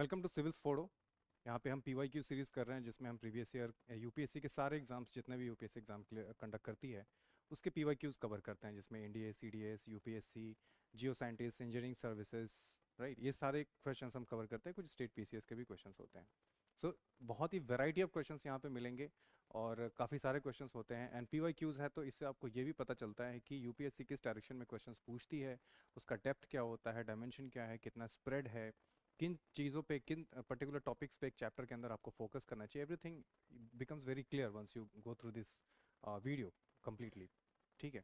Welcome to civils फोड़ो। यहाँ पे हम PYQ सीरीज़ कर रहे हैं जिसमें हम प्रीवियस ईयर यूपीएससी के सारे एग्जाम्स जितने भी यूपीएससी एग्जाम कंडक्ट करती है उसके PYQs कवर करते हैं, जिसमें एनडीए, सीडीएस, यूपीएससी, जियो साइंटिस्ट, इंजीनियरिंग सर्विसेज, राइट, ये सारे क्वेश्चंस हम कवर करते हैं। कुछ स्टेट पीसीएस के भी क्वेश्चंस होते हैं। सो बहुत ही वैरायटी ऑफ क्वेश्चंस यहाँ पे मिलेंगे और काफ़ी सारे क्वेश्चंस होते हैं। एंड PYQs है तो इससे आपको ये भी पता चलता है कि यूपीएससी किस डायरेक्शन में क्वेश्चंस पूछती है, उसका डेप्थ क्या होता है, डायमेंशन क्या है, कितना स्प्रेड है, किन चीज़ों पे, किन पर्टिकुलर टॉपिक्स पे एक चैप्टर के अंदर आपको फोकस करना चाहिए। Everything becomes very clear once you go through this video completely. ठीक है।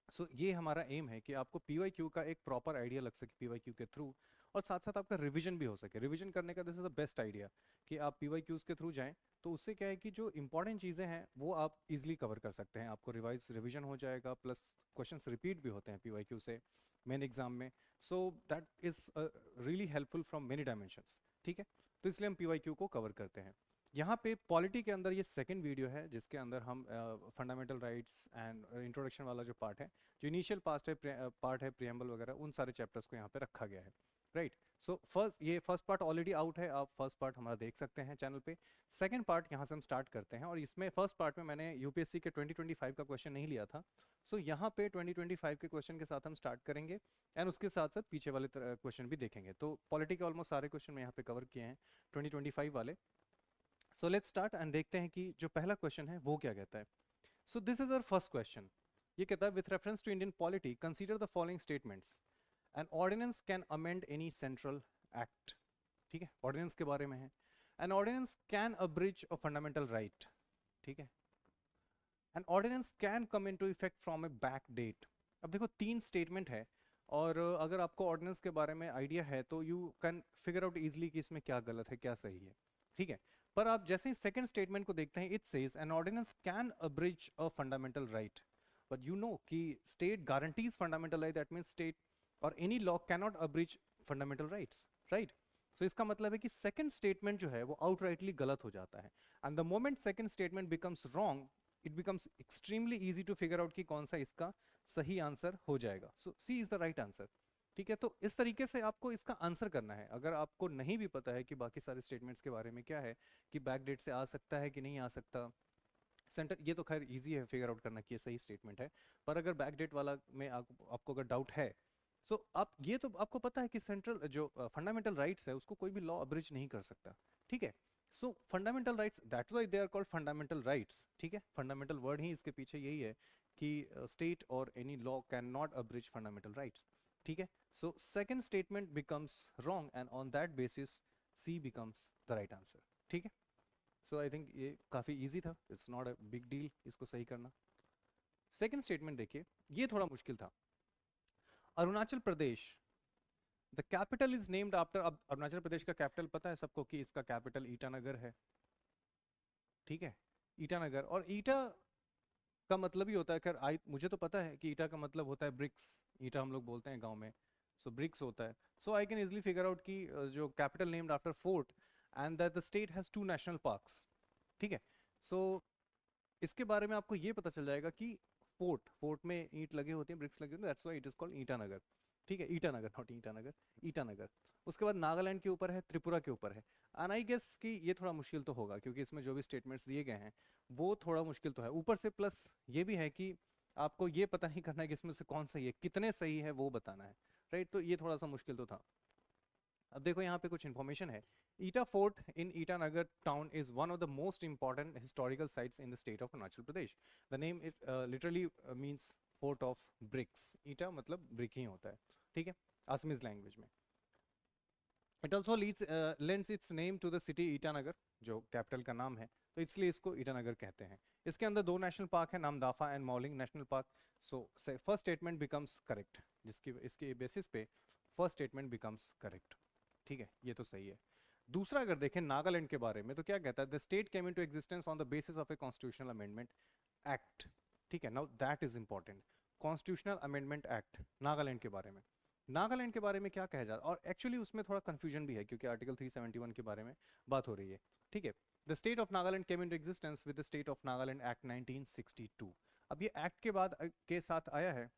सो ये हमारा एम है कि आपको PYQ का एक प्रॉपर आइडिया लग सके PYQ के थ्रू, और साथ साथ आपका रिवीजन भी हो सके। रिवीजन करने का this is the best idea कि आप PYQs के थ्रू जाएं, तो उससे क्या है कि जो इंपॉर्टेंट चीज़ें हैं वो आप इजीली कवर कर सकते हैं। आपको रिवीजन हो जाएगा, प्लस क्वेश्चंस रिपीट भी होते हैं PYQ से मेन एग्जाम में। So that is really helpful from many dimensions. ठीक है, तो इसलिए हम PYQ को कवर करते हैं। यहाँ पे पॉलिटी के अंदर ये सेकंड वीडियो है जिसके अंदर हम फंडामेंटल राइट्स एंड इंट्रोडक्शन वाला जो पार्ट है, जो इनिशियल पार्ट है प्रियम्बल वगैरह, उन सारे चैप्टर्स को यहाँ पे रखा गया है। Right. So first part already out है, आप फर्स्ट पार्ट हमारा देख सकते हैं चैनल पे। सेकंड पार्ट यहाँ से हम स्टार्ट करते हैं, और इसमें फर्स्ट पार्ट में मैंने यूपीएससी के 2025 का क्वेश्चन नहीं लिया था। सो यहाँ पे 2025 के क्वेश्चन के साथ हम स्टार्ट करेंगे, एंड उसके साथ साथ पीछे वाले क्वेश्चन भी देखेंगे। तो पॉलिटी के ऑलमोस्ट सारे क्वेश्चन मैं यहाँ पे कवर किए हैं 2025 वाले। सो लेट्स स्टार्ट एंड देखते हैं कि जो पहला क्वेश्चन है वो क्या कहता है। So this is our first question. ये कहता है with reference to Indian polity consider the following statements. An ordinance can amend any central act. ठीक है, ऑर्डिनेंस के बारे में है। An ordinance can abridge a fundamental right. ठीक है। An ordinance can come into effect from a back date. अब देखो तीन स्टेटमेंट है, और अगर आपको ऑर्डिनेंस के बारे में आइडिया है तो you can figure out easily कि इसमें क्या गलत है क्या सही है। ठीक है। पर आप जैसे ही सेकंड स्टेटमेंट को देखते हैं, it says an ordinance can abridge a fundamental right. But you know कि state guarantees fundamental right, that means state और any law can not abridge fundamental rights. Right. So इसका मतलब है कि सेकंड स्टेटमेंट जो है वो आउटराइटली गलत हो जाता है। And the moment second statement becomes wrong, it becomes extremely easy to figure out कि कौन सा इसका सही आंसर हो जाएगा। So C is the right answer. ठीक है, तो इस तरीके से आपको इसका आंसर करना है। अगर आपको नहीं भी पता है कि बाकी सारे स्टेटमेंट्स के बारे में क्या है, कि बैक डेट से आ सकता है कि नहीं आ सकता, सेंटर, ये तो खैर इजी है फिगर आउट करना कि ये सही स्टेटमेंट है। पर अगर बैक डेट वाला में आपको अगर डाउट है, सो आप ये तो आपको पता है कि सेंट्रल जो फंडामेंटल राइट्स है उसको कोई भी लॉ अब्रिज नहीं कर सकता। ठीक है। So fundamental rights, that's why they are called fundamental rights. ठीक है, फंडामेंटल वर्ड ही इसके पीछे यही है कि स्टेट और any law can not abridge fundamental rights. ठीक है। So second statement becomes wrong, and on that basis C becomes the right answer. ठीक है। सो आई थिंक ये काफ़ी इजी था, it's not a big deal इसको सही करना। सेकंड स्टेटमेंट देखिए, ये थोड़ा मुश्किल था। Arunachal Pradesh, the capital is named after. अब अरुणाचल प्रदेश का कैपिटल पता है सबको कि इसका कैपिटल ईटानगर है। ठीक है, ईटानगर। और ईटा का मतलब ही होता है, खैर आई मुझे तो पता है कि ईटा का मतलब होता है ब्रिक्स। ईटा हम लोग बोलते हैं गांव में, सो ब्रिक्स होता है। So I can easily figure out कि जो capital named after fort, and that the state has 2 national parks. ठीक है। सो इसके बारे में आपको ये पता चल जाएगा कि फोर्ट में ईंट लगे होते हैं, ब्रिक्स लगे होते हैं, that's why it is called Itanagar. ठीक है, ईटानगर, नॉट ईटानगर, ईटानगर। उसके बाद नागालैंड के ऊपर है, त्रिपुरा के ऊपर है। एंड आई गेस कि ये थोड़ा मुश्किल तो होगा क्योंकि इसमें जो भी स्टेटमेंट्स दिए गए हैं वो थोड़ा मुश्किल तो है। ऊपर से प्लस ये भी है कि आपको ये पता नहीं करना है कि इसमें से कौन सही है, कितने सही है वो बताना है। राइट, तो ये थोड़ा सा मुश्किल तो था। अब देखो यहाँ पे कुछ इंफॉर्मेशन है। Ita fort in Itanagar town is one of the most important historical sites in the state of Arunachal Pradesh. The name it literally means fort of bricks. Ita मतलब ब्रिक ही होता है। ठीक है, असमीज लैंग्वेज में। It also lends its name to the city Itanagar, जो capital का नाम है, तो इसलिए इसको ईटानगर कहते हैं। इसके अंदर 2 नेशनल पार्क है, Namdapha and Mouling national park. So first statement becomes correct, जिसकी इसके बेसिस पे फर्स्ट स्टेटमेंट बिकम्स करेक्ट। ठीक है, ये तो सही है। दूसरा अगर देखें नागालैंड के बारे में, तो क्या कहता है, the state came into existence on the basis of a constitutional amendment act. ठीक है, now that is important. Constitutional amendment act Nagaland के बारे में। नागालैंड के बारे में क्या कहा जाता है, और एक्चुअली उसमें थोड़ा कंफ्यूजन भी है क्योंकि आर्टिकल 371 के बारे में बात हो रही है। ठीक है, the state of Nagaland came into existence with the state of Nagaland act 1962। अब ये एक्ट के बाद के साथ आया है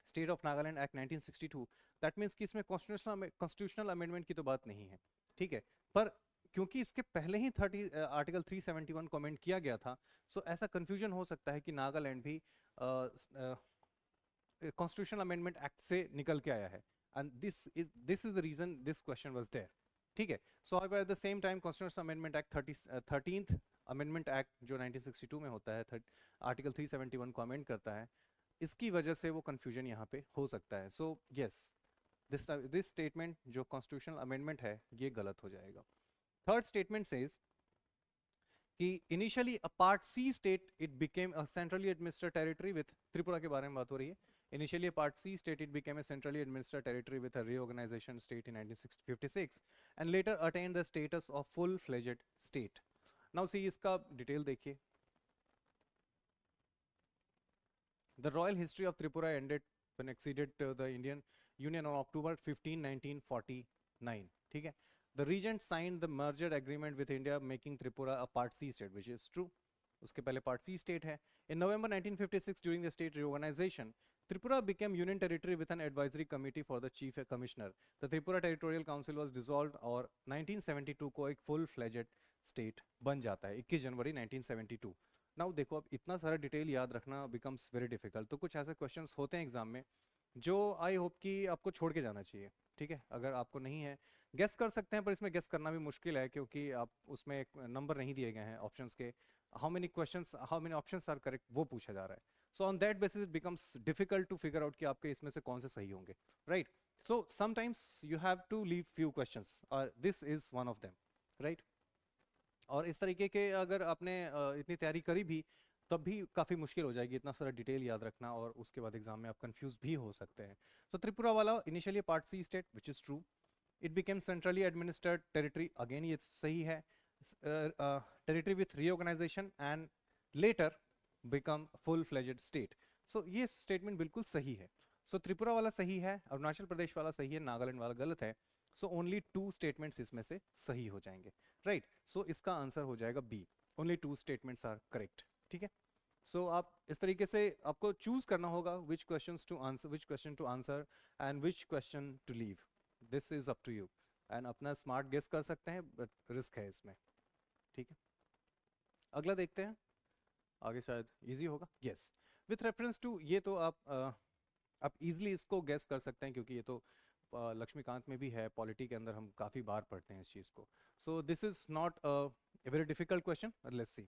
state of Nagaland act 1962। That means कि इसमें कॉन्स्टिट्यूशनल अमेंडमेंट की तो बात नहीं है। ठीक है। पर क्योंकि इसके पहले ही आर्टिकल 371 कमेंट किया गया था, सो ऐसा कंफ्यूजन हो सकता है कि नागालैंड भी कॉन्स्टिट्यूशनल अमेंडमेंट एक्ट से निकल के आया है, and this is the reason this question was there. ठीक है। So at the same time constitutional amendment act 13th amendment act जो 1962 में होता है, आर्टिकल 371 को अमेंड करता है, इसकी वजह से वो कंफ्यूजन यहाँ पे हो सकता है। सो यस, दिस स्टेटमेंट जो कॉन्स्टिट्यूशनल अमेंडमेंट है ये गलत हो जाएगा। थर्ड स्टेटमेंट सेज कि initially a part C state it became a centrally administered territory with, Tripura के बारे में बात हो रही है, initially a part C state it became a centrally administered territory with a reorganization state in 1956 and later attained the status of full-fledged state. Now see इसका detail देखिए। The royal history of Tripura ended when acceded to the Indian Union on October 15, 1949. ठीक है। The regent signed the merger agreement with India, making Tripura a Part C state, which is true. उसके पहले Part C state है। In November 1956, during the state reorganization, Tripura became union territory with an advisory committee for the chief commissioner. The Tripura Territorial Council was dissolved और 1972 को एक full-fledged state बन जाता है 21 जनवरी 1972। Now देखो, अब इतना सारा डिटेल याद रखना बिकम्स वेरी डिफिकल्ट, तो कुछ ऐसे क्वेश्चंस होते हैं एग्जाम में जो आई होप कि आपको छोड़ के जाना चाहिए। ठीक है, अगर आपको नहीं है, गेस कर सकते हैं, पर इसमें गेस करना भी मुश्किल है क्योंकि आप उसमें एक नंबर नहीं दिए गए हैं ऑप्शंस के, how many options are correct वो पूछा जा रहा है। So on that basis it becomes difficult to figure out कि आपके इसमें से कौन से सही होंगे, right. So sometimes you have to leave few questions और this is one of them, right. और इस तरीके के अगर आपने इतनी तैयारी करी भी तब भी काफ़ी मुश्किल हो जाएगी इतना सारा डिटेल याद रखना, और उसके बाद एग्जाम में आप कंफ्यूज भी हो सकते हैं। सो त्रिपुरा वाला initially part C state which is true, it became centrally administered territory, again ये सही है, territory with reorganisation and later become full fledged state. So ये स्टेटमेंट बिल्कुल सही है। सो त्रिपुरा वाला सही है, अरुणाचल प्रदेश वाला सही है, नागालैंड वाला गलत है। सो ओनली 2 स्टेटमेंट्स इसमें से सही हो जाएंगे, राइट। सो इसका आंसर हो जाएगा B, only 2 statements are correct. ठीक है। सो आप इस तरीके से आपको चूज करना होगा which question to answer and which question to leave, this is up to you, and अपना स्मार्ट गेस कर सकते हैं बट रिस्क है इसमें। ठीक है, अगला देखते हैं, आगे शायद इजी होगा। यस, विथ रेफरेंस टू, ये तो आप इजीली इसको गेस कर सकते हैं क्योंकि ये तो लक्ष्मीकांत में भी है, पॉलिटी के अंदर हम काफ़ी बार पढ़ते हैं इस चीज़ को। सो this is not a very difficult question, but let's see.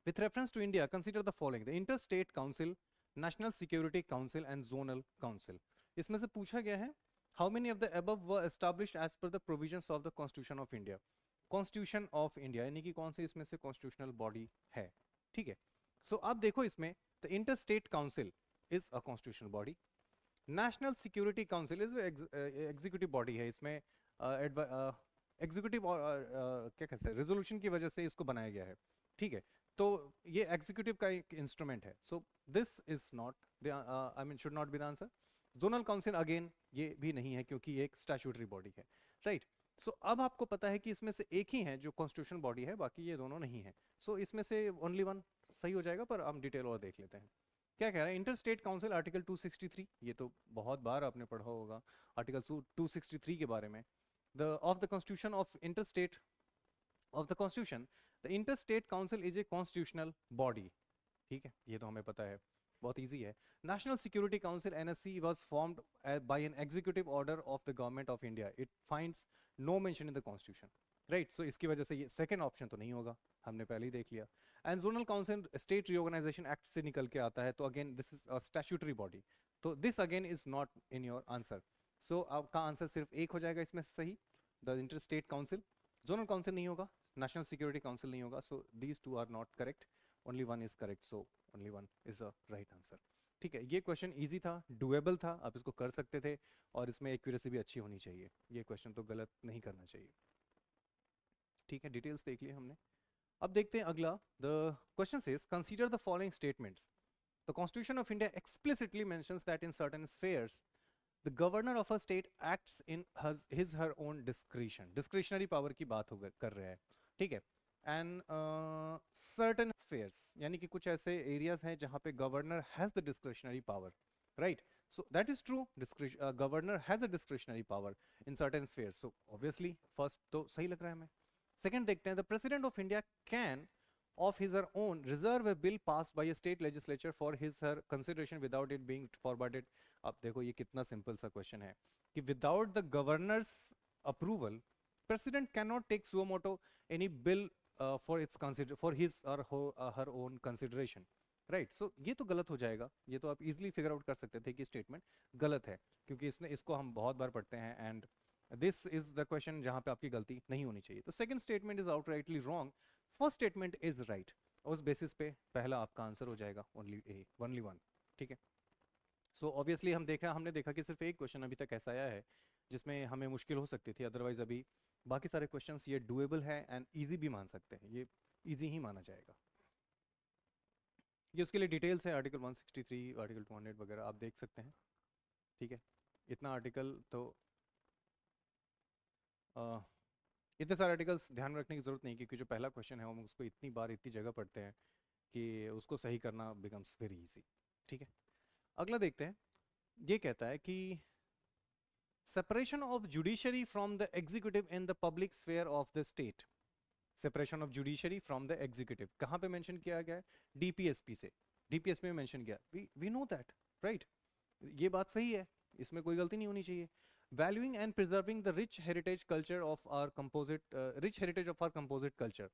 With reference to India, consider the following: the Interstate Council, National Security Council and Zonal Council. इसमें से पूछा गया है how many of the above were established as per the provisions of the Constitution of India. Constitution of India यानी कि कौन सी इसमें से constitutional body है। ठीक है। सो आप देखो इसमें the Interstate Council is a constitutional body. National security council is executive body है, इसमें एग्जीक्यूटिव क्या कहते हैं रेजोल्यूशन की वजह से इसको बनाया गया है। ठीक है, तो ये एग्जीक्यूटिव का एक इंस्ट्रूमेंट है। So this is not I mean should not be the answer. Zonal council again ये भी नहीं है क्योंकि ये एक स्टैट्यूटरी बॉडी है, राइट। सो अब आपको पता है कि इसमें से एक ही है जो कॉन्स्टिट्यूशन बॉडी है, बाकी ये दोनों नहीं है। सो इसमें से ओनली वन सही हो जाएगा, पर हम डिटेल और देख लेते हैं। क्या कह रहा है इंटर स्टेट काउंसिल, आर्टिकल 263, ये तो बहुत बार आपने पढ़ा होगा आर्टिकल 263 के बारे में। The of the constitution of inter state of the constitution, the inter state council is a constitutional body. ठीक है, ये तो हमें पता है, बहुत इजी है। National security council NSC was formed by an executive order of the government of India, it finds no mention in the constitution, right. So इसकी वजह से ये सेकंड ऑप्शन तो नहीं होगा, हमने पहले ही देख लिया। And zonal council state reorganisation act से निकल के आता है, तो again this is a statutory body, तो this again is not in your answer. So आपका आंसर सिर्फ एक हो जाएगा इसमें सही, the inter state council. Zonal council नहीं होगा, नेशनल सिक्योरिटी काउंसिल नहीं होगा, so these two are not correct, only one is correct, so only one is a right answer. ठीक है, ये क्वेश्चन इजी था, डुएबल था, आप इसको कर सकते थे, और इसमें एक्यूरेसी भी अच्छी होनी चाहिए, ये क्वेश्चन तो गलत नहीं करना चाहिए। ठीक है, डिटेल्स देख लिए हमने। अब देखते हैं अगला। The question says consider the following statements. The constitution of India explicitly mentions that in certain spheres the governor of a state acts in his her own discretion, discretionary power की बात कर रहे हैं। ठीक है, एंड सर्टेन स्फेयर्स यानी कि कुछ ऐसे एरियाज हैं जहां पे governor has the discretionary power, right. So that is true. Governor has a discretionary power in certain spheres. So obviously, first तो सही लग रहा है हमें. Second देखते हैं, the President of India can, of his or own, reserve a bill passed by a state legislature for his her consideration without it being forwarded. अब देखो ये कितना सिंपल सा क्वेश्चन है कि without the governor's approval, President cannot take suo motu any bill for his or her own consideration. Right so ये तो गलत हो जाएगा. ये तो आप इजीली फिगर आउट कर सकते थे कि स्टेटमेंट गलत है, क्योंकि इसको हम बहुत बार पढ़ते हैं and this is the question जहां पे आपकी गलती नहीं होनी चाहिए. तो second statement is outrightly wrong, first statement is right. उस बेसिस पे पहला आपका आंसर हो जाएगा ओनली वन. ठीक है. सो ऑब्वियसली हमने देखा कि सिर्फ एक क्वेश्चन अभी तक ऐसा आया है जिसमें हमें मुश्किल हो सकती थी, अदरवाइज अभी बाकी सारे क्वेश्चंस ये डुएबल है एंड इजी भी मान सकते हैं. ये इजी ही माना जाएगा. ये उसके लिए डिटेल्स है, आर्टिकल 163, आर्टिकल 200 वगैरह आप देख सकते हैं. ठीक है. इतना आर्टिकल तो इतने सारे आर्टिकल्स ध्यान में रखने की ज़रूरत नहीं, क्योंकि जो पहला क्वेश्चन है हम उसको इतनी बार इतनी जगह पढ़ते हैं कि उसको सही करना बिकम्स वेरी इजी. ठीक है. अगला देखते हैं. ये कहता है कि separation of judiciary from the executive in the public sphere of the state. Separation of judiciary from the executive कहाँ पे मेंशन किया गया है? डीपीएसपी से. डीपीएसपी में मेंशन किया. We know that right. ये बात सही है, इसमें कोई गलती नहीं होनी चाहिए. Valuing and preserving the rich heritage of our composite culture.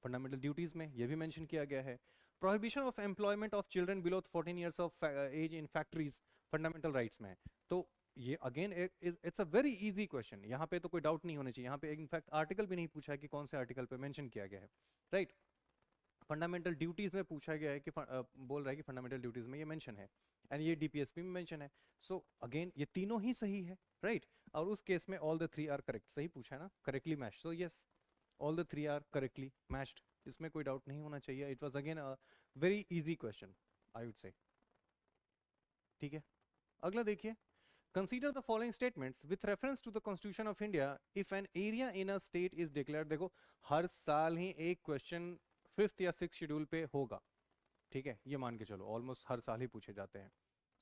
Fundamental duties में ये भी मेंशन किया गया है. Prohibition of employment of children below 14 years of age in factories fundamental rights में है. तो ये again it's a very easy question. यहाँ पे तो कोई डाउट नहीं होना चाहिए. यहाँ पे इनफैक्ट आर्टिकल भी नहीं पूछा है कि कौन से आर्टिकल पे मेंशन किया गया है. राइट. फंडामेंटल ड्यूटीज में पूछा गया है कि बोल रहा है कि फंडामेंटल ड्यूटीज में ये मेंशन है एंड ये डीपीएसपी में मेंशन है. सो अगेन ये तीनों ही सही है. राइट. और उस केस में all the three are correct. सही पूछा है ना, correctly matched. So yes, all the three are correctly matched. इसमें कोई डाउट नहीं होना चाहिए. It was again a very easy question I would say. ठीक है. अगला देखिए. Consider the following statements with reference to the Constitution of India. If an area in a state is declared, देखो हर साल ही एक क्वेश्चन 5th या 6th schedule पे होगा. ठीक है, ये मान के चलो ऑलमोस्ट हर साल ही पूछे जाते हैं.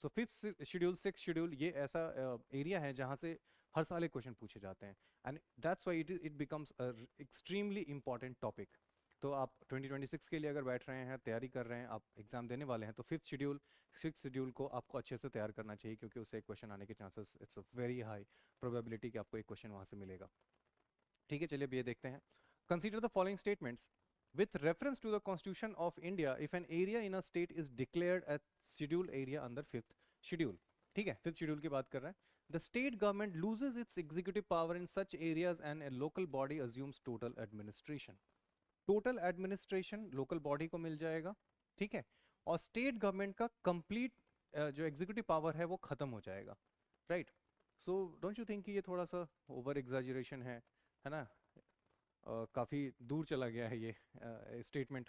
सो 5th शेड्यूल 6th शेड्यूल ये ऐसा एरिया है जहाँ से हर साल एक क्वेश्चन पूछे जाते हैं and that's why it becomes extremely important topic. तो आप 2026 के लिए अगर बैठ रहे हैं, तैयारी कर रहे हैं, आप एग्जाम देने वाले हैं, तो 5th शेड्यूल 6th शेड्यूल को आपको अच्छे से तैयार करना चाहिए, क्योंकि उससे एक क्वेश्चन आने के chances it's a very high probability कि आपको एक क्वेश्चन वहाँ से मिलेगा. ठीक है. चलिए अब ये देखते हैं. Consider the following statements with reference to the Constitution of India if an area in a state is declared a scheduled area under 5th schedule. ठीक है, 5th शेड्यूल की बात कर रहे हैं. The state government loses its executive power in such areas and a local body assumes total administration. Total administration local body को मिल जाएगा. ठीक है. और स्टेट गवर्नमेंट का कंप्लीट जो एग्जीक्यूटिव पावर है वो खत्म हो जाएगा. Right. So don't you think कि ये थोड़ा सा ओवर एग्जैजरेशन है ना? काफ़ी दूर चला गया है ये स्टेटमेंट.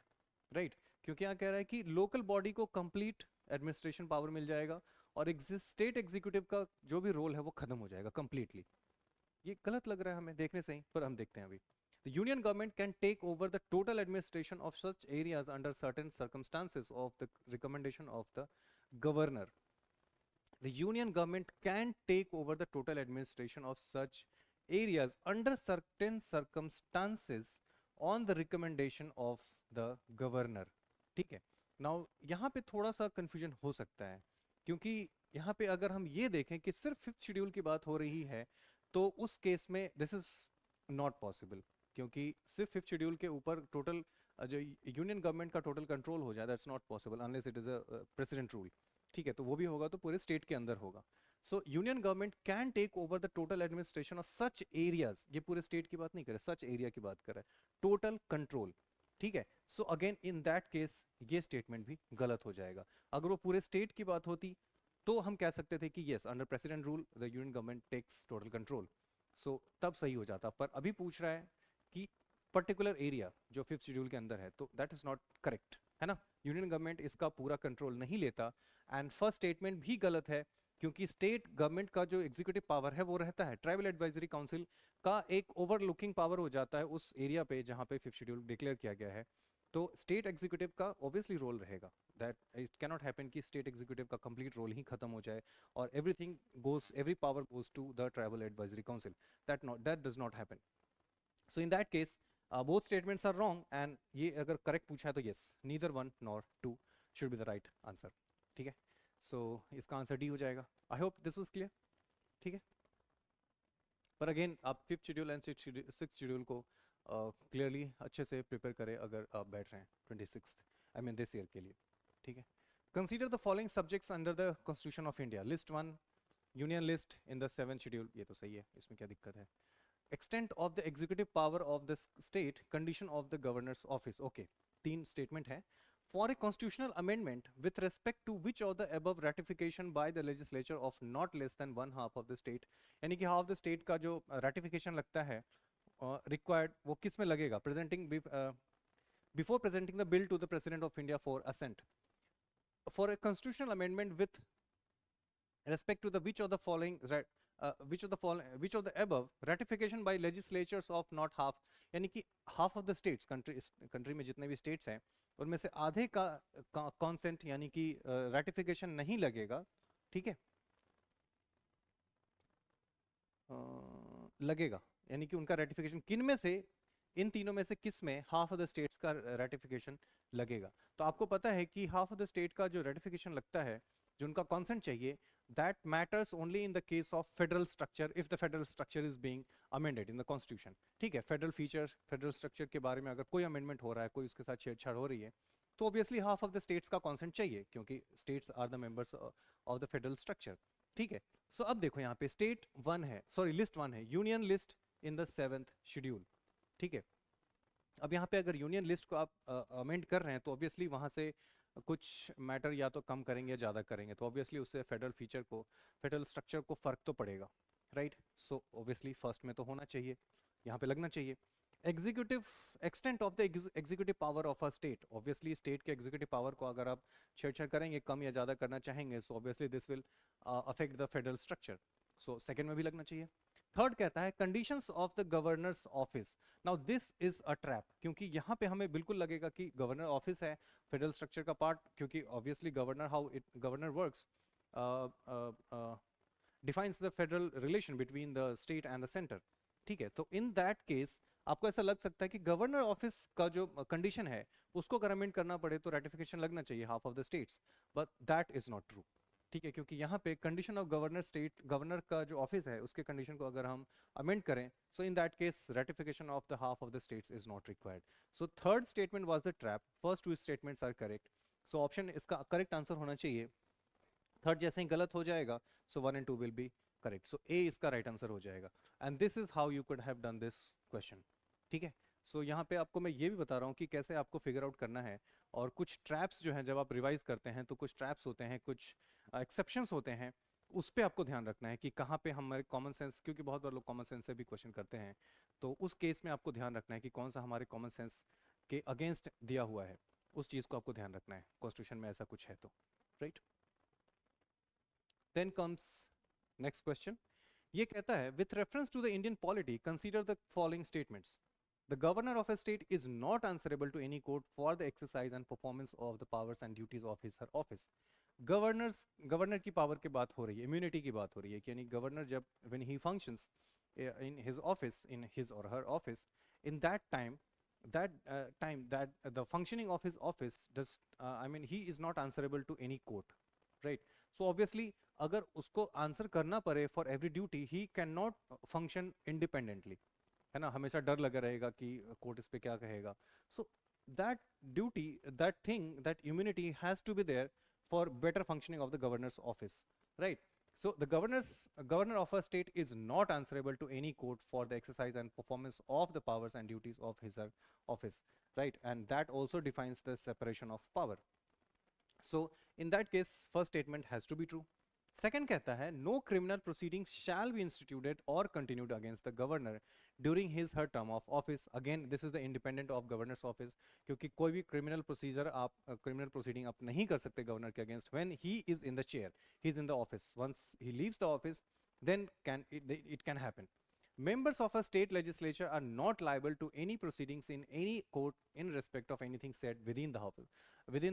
राइट. क्योंकि यहाँ कह रहा है कि लोकल बॉडी को कंप्लीट एडमिनिस्ट्रेशन पावर मिल जाएगा और स्टेट एग्जीक्यूटिव का जो भी रोल है वो खत्म हो जाएगा कंप्लीटली. ये गलत लग रहा है हमें देखने से ही, पर हम देखते हैं अभी. The union government can take over the total administration of such areas under certain circumstances of the recommendation of the governor. The union government can take over the total administration of such areas under certain circumstances on the recommendation of the governor. ठीक है. Now यहाँ पे थोड़ा सा confusion हो सकता है, क्योंकि यहाँ पे अगर हम ये देखें कि सिर्फ 5th शेड्यूल की बात हो रही है, तो उस केस में दिस इज नॉट पॉसिबल, क्योंकि सिर्फ 5th शेड्यूल के ऊपर टोटल जो यूनियन गवर्नमेंट का टोटल कंट्रोल हो जाए, that's not possible unless it is a president rule. ठीक है. तो वो भी होगा तो पूरे स्टेट के अंदर होगा. So union government can take over the total administration of such areas. ये पूरे स्टेट की बात नहीं कर रहे, सच एरिया की बात कर रहे हैं. Total control. ठीक है. So again in that case ये स्टेटमेंट भी गलत हो जाएगा. अगर वो पूरे स्टेट की बात होती तो हम कह सकते थे कि yes under president rule the union government takes total control. So तब सही हो जाता. पर अभी पूछ रहा है कि पर्टिकुलर एरिया जो 5th शेड्यूल के अंदर है, तो दैट इज नॉट करेक्ट, है ना? यूनियन गवर्नमेंट इसका पूरा कंट्रोल नहीं लेता. एंड फर्स्ट स्टेटमेंट भी गलत है, क्योंकि स्टेट गवर्नमेंट का जो एग्जीक्यूटिव पावर है वो रहता है ट्राइबल एडवाइजरी काउंसिल का एक ओवरलुकिंग पावर हो जाता है उस एरिया पे जहाँ पे 5th शेड्यूल डिक्लेयर किया गया है. तो स्टेट एग्जीक्यूटिव का ऑब्वियसली रोल रहेगा, दैट इट कैनॉट हैपन कि स्टेट एग्जीक्यूटिव का कंप्लीट रोल ही खत्म हो जाए और everything goes, every power goes to the tribal advisory council, that does not happen. So in that case both statements are wrong, and ये अगर correct पूछा है तो yes, neither one nor two should be the right answer. ठीक है, so इसका answer D हो जाएगा. I hope this was clear. ठीक है, पर अगेन आप fifth schedule and six schedule को क्लियरली अच्छे से प्रिपेयर करें अगर आप बैठ रहे हैं 26th, I mean this year के लिए. ठीक है, consider the following subjects under the constitution of India. List one, union list in the 7th schedule. ये तो सही है, इसमें क्या दिक्कत है. Extent of the executive power of the state, condition of the governor's office. Okay, तीन statement है. For a constitutional amendment with respect to which of the above ratification by the legislature of not less than one half of the state, यानी कि half the state का जो ratification लगता है required, वो किस में लगेगा? Presenting before presenting the bill to the President of India for assent. For a constitutional amendment with respect to the which of the following which of the above ratification by legislatures of not half, यानी कि half of the states, country में जितने भी states हैं उनमें से आधे का consent यानी कि ratification नहीं लगेगा. ठीक है, लगेगा यानी कि उनका ratification किन में से, इन तीनों में से किस में हाफ ऑफ द स्टेट्स का ratification लगेगा. तो आपको पता है कि हाफ ऑफ द स्टेट का जो ratification लगता है, जो उनका consent चाहिए, that matters only in the case of federal structure, if the federal structure is being amended in the constitution. ठीक है, federal feature, federal structure के बारे में अगर कोई amendment हो रहा है, कोई उसके साथ छेड़छाड़ हो रही है, तो obviously half of the states का consent चाहिए, क्योंकि states are the members of the federal structure. ठीक है, so अब देखो यहाँ पे state 1 है, sorry list 1 है, union list in the 7th schedule. ठीक है, अब यहाँ पे अगर यूनियन लिस्ट को आप अमेंड कर रहे हैं तो ऑब्वियसली वहाँ से कुछ मैटर या तो कम करेंगे या ज़्यादा करेंगे, तो ऑब्वियसली उससे फेडरल फीचर को, फेडरल स्ट्रक्चर को फ़र्क तो पड़ेगा, राइट. सो ऑब्वियसली फर्स्ट में तो होना चाहिए, यहाँ पे लगना चाहिए. Executive, extent of the executive power of a state, obviously state के एग्जीक्यूटिव पावर को अगर आप छेड़छाड़ करेंगे, कम या ज़्यादा करना चाहेंगे, so obviously this will affect the federal structure. So second में भी लगना चाहिए. थर्ड कहता है conditions of the governor's office. Now this is a trap, क्योंकि यहाँ पे हमें बिल्कुल लगेगा कि गवर्नर ऑफिस है फेडरल स्ट्रक्चर का पार्ट, क्योंकि obviously governor, how it governor works defines the federal relation between the state and the centre. ठीक है, तो इन दैट केस आपको ऐसा लग सकता है कि गवर्नर ऑफिस का जो कंडीशन है उसको अगर अमेंड करना पड़े तो रेटिफिकेशन लगना चाहिए half of the states, but that is not true. ठीक है, क्योंकि यहाँ पे condition of governor state, governor का जो ऑफिस है उसके कंडीशन को अगर हम अमेंड करें, so in that case ratification of the half of the states is not required. So third statement was the trap, first two statements are correct. So option इसका correct answer होना चाहिए. Third जैसे ही गलत हो जाएगा, so 1 and 2 will be correct. So A इसका right answer हो जाएगा, and this is how you could have done this question. ठीक है, सो यहाँ पे आपको मैं ये भी बता रहा हूँ कि कैसे आपको फिगर आउट करना है, और कुछ ट्रैप्स जो हैं जब आप रिवाइज करते हैं तो कुछ ट्रैप्स होते हैं, कुछ एक्सेप्शंस होते हैं, उस पर आपको ध्यान रखना है कि कहाँ पे हमारे कॉमन सेंस, क्योंकि बहुत बार लोग कॉमन सेंस से भी क्वेश्चन करते हैं, तो उस केस में आपको ध्यान रखना है कि कौन सा हमारे कॉमन सेंस के अगेंस्ट दिया हुआ है, उस चीज़ को आपको ध्यान रखना है कॉन्स्टिट्यूशन में ऐसा कुछ है तो, right. Then comes next question. ये कहता है with reference to the Indian polity consider the following statements. The governor of a state is not answerable to any court for the exercise and performance of the powers and duties of his her office. Governor की power की बात हो रही है, immunity की बात हो रही है, कि यानी गवर्नर जब when he functions in his office, in his or her office, in that time that the functioning of his office does I mean he is not answerable to any court, right. So obviously अगर उसको answer करना पड़े for every duty, he cannot function independently, है ना, हमेशा डर लगा रहेगा कि कोर्ट इस पे क्या कहेगा. So that duty, that thing, that immunity has to be there for better functioning of the governor's office, right. So the governor of a state is not answerable to any court for the exercise and performance of the powers and duties of his office, right, and that also defines the separation of power. So in that case first statement has to be true. Second कहता है no criminal proceedings shall be instituted or continued against the governor during his her term of office. Again this is the independent of governor's office, क्योंकि कोई भी criminal procedure आप criminal proceeding आप नहीं कर सकते governor के against when he is in the chair, he is in the office. Once he leaves the office then it can happen. Members of a state legislature are not liable to any proceedings in any court in respect of anything said within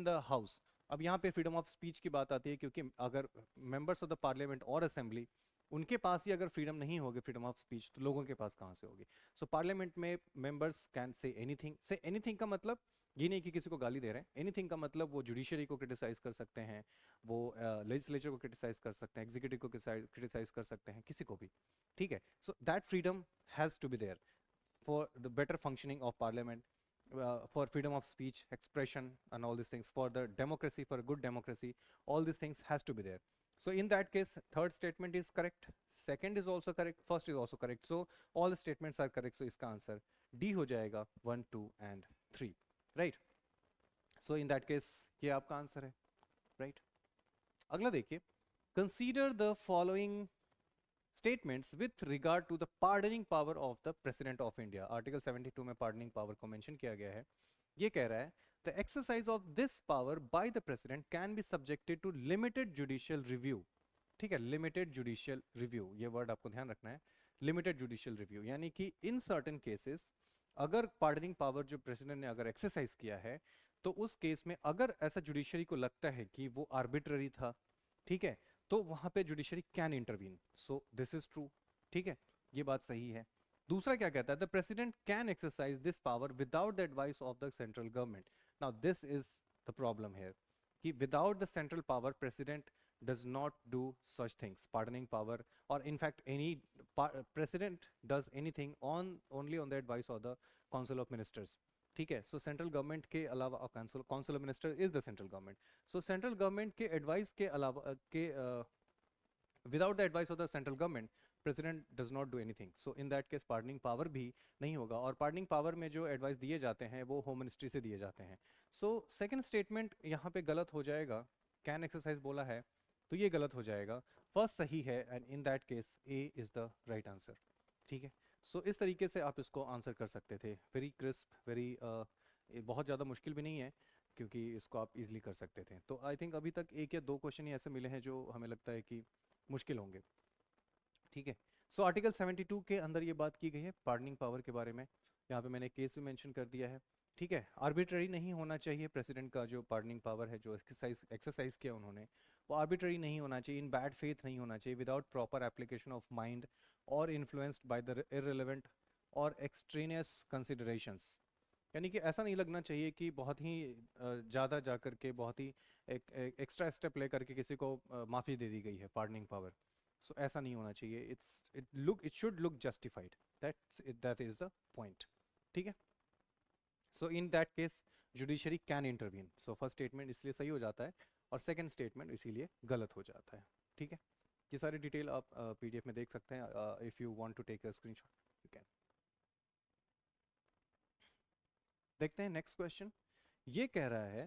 the house. अब यहाँ पे freedom of speech की बात आती है, क्योंकि अगर members of the parliament और असेंबली उनके पास ही अगर फ्रीडम नहीं होगी फ्रीडम ऑफ स्पीच, तो लोगों के पास कहाँ से होगी? सो पार्लियामेंट में मेंबर्स कैन से एनीथिंग का मतलब ये नहीं कि किसी को गाली दे रहे हैं। एनीथिंग का मतलब वो जुडिशरी को क्रिटिसाइज कर सकते हैं, वो लेजिस्लेचर को क्रिटिसाइज कर सकते हैं, एग्जीक्यूटिव को क्रिटिसाइज कर सकते हैं, किसी को भी, ठीक है? So that freedom has to be there for the better functioning of parliament, for freedom of speech, expression, and all these things, for the democracy, for a good democracy, all these things has to be there. So in that case, third statement is correct, second is also correct, first is also correct. So all the statements are correct. So iska answer D हो जाएगा 1, 2 and 3, right? So in that case ये आपका answer है, right? अगला देखिए, consider the following statements with regard to the pardoning power of the president of India. Article 72 में pardoning power को mention किया गया है। ये कह रहा है the exercise of this power by the president can be subjected to limited judicial review. ठीक है, limited judicial review, ये वर्ड आपको ध्यान रखना है, limited judicial review, यानी कि in certain cases अगर pardoning power जो प्रेसिडेंट ने अगर एक्सरसाइज किया है, तो उस केस में अगर ऐसा जुडिशरी को लगता है कि वो आर्बिट्ररी था, ठीक है, तो वहां पे judiciary can intervene. So this is true, ठीक है, ये बात सही है. दूसरा क्या कहता है, the president can exercise this power without the advice of the central government. Now this is the problem here कि without the central power president does not do such things, pardoning power, or in fact any president does anything only on the advice of the council of ministers. ठीक है, सो central government के अलावा council of minister is the central government. So central government के advice के अलावा के without the advice of the central government president does not do anything. So in that case pardoning power भी नहीं होगा, और पार्डनिंग पावर में जो एडवाइस दिए जाते हैं वो होम मिनिस्ट्री से दिए जाते हैं. सो सेकंड स्टेटमेंट यहाँ पे गलत हो जाएगा, कैन एक्सरसाइज बोला है तो ये गलत हो जाएगा. फर्स्ट सही है, and in that case A is the right answer. ठीक है, सो इस तरीके से आप इसको आंसर कर सकते थे. वेरी क्रिस्प, वेरी बहुत ज़्यादा मुश्किल भी नहीं है, क्योंकि इसको आप इजीली कर सकते थे. तो आई थिंक अभी तक एक या दो क्वेश्चन ही ऐसे मिले हैं जो हमें लगता है कि मुश्किल होंगे. ठीक है, सो आर्टिकल 72 के अंदर ये बात की गई है पार्डनिंग पावर के बारे में. यहाँ पे मैंने केस भी मेंशन कर दिया है. ठीक है, आर्बिट्ररी नहीं होना चाहिए प्रेसिडेंट का जो पार्डनिंग पावर है, जो एक्सरसाइज किया उन्होंने, वो आर्बिट्ररी नहीं होना चाहिए, इन बैड फेथ नहीं होना चाहिए, without proper application of mind और इन्फ्लुएंस्ड बाय द इररिलेवेंट और एक्सट्रेनियस कंसिडरेशंस. यानी कि ऐसा नहीं लगना चाहिए कि बहुत ही ज़्यादा जा करके बहुत ही एक एक्स्ट्रा स्टेप ले करके किसी को माफ़ी दे दी गई है पार्डनिंग पावर. सो ऐसा नहीं होना चाहिए. It should look justified. That is the point. ठीक है, so in that case judiciary can intervene. So first statement इसलिए सही हो जाता है और सेकंड स्टेटमेंट इसीलिए गलत हो जाता है. ठीक है, ये सारी डिटेल आप पीडीएफ में देख सकते हैं. If you want to take a screenshot you can. देखते हैं नेक्स्ट क्वेश्चन. ये कह रहा है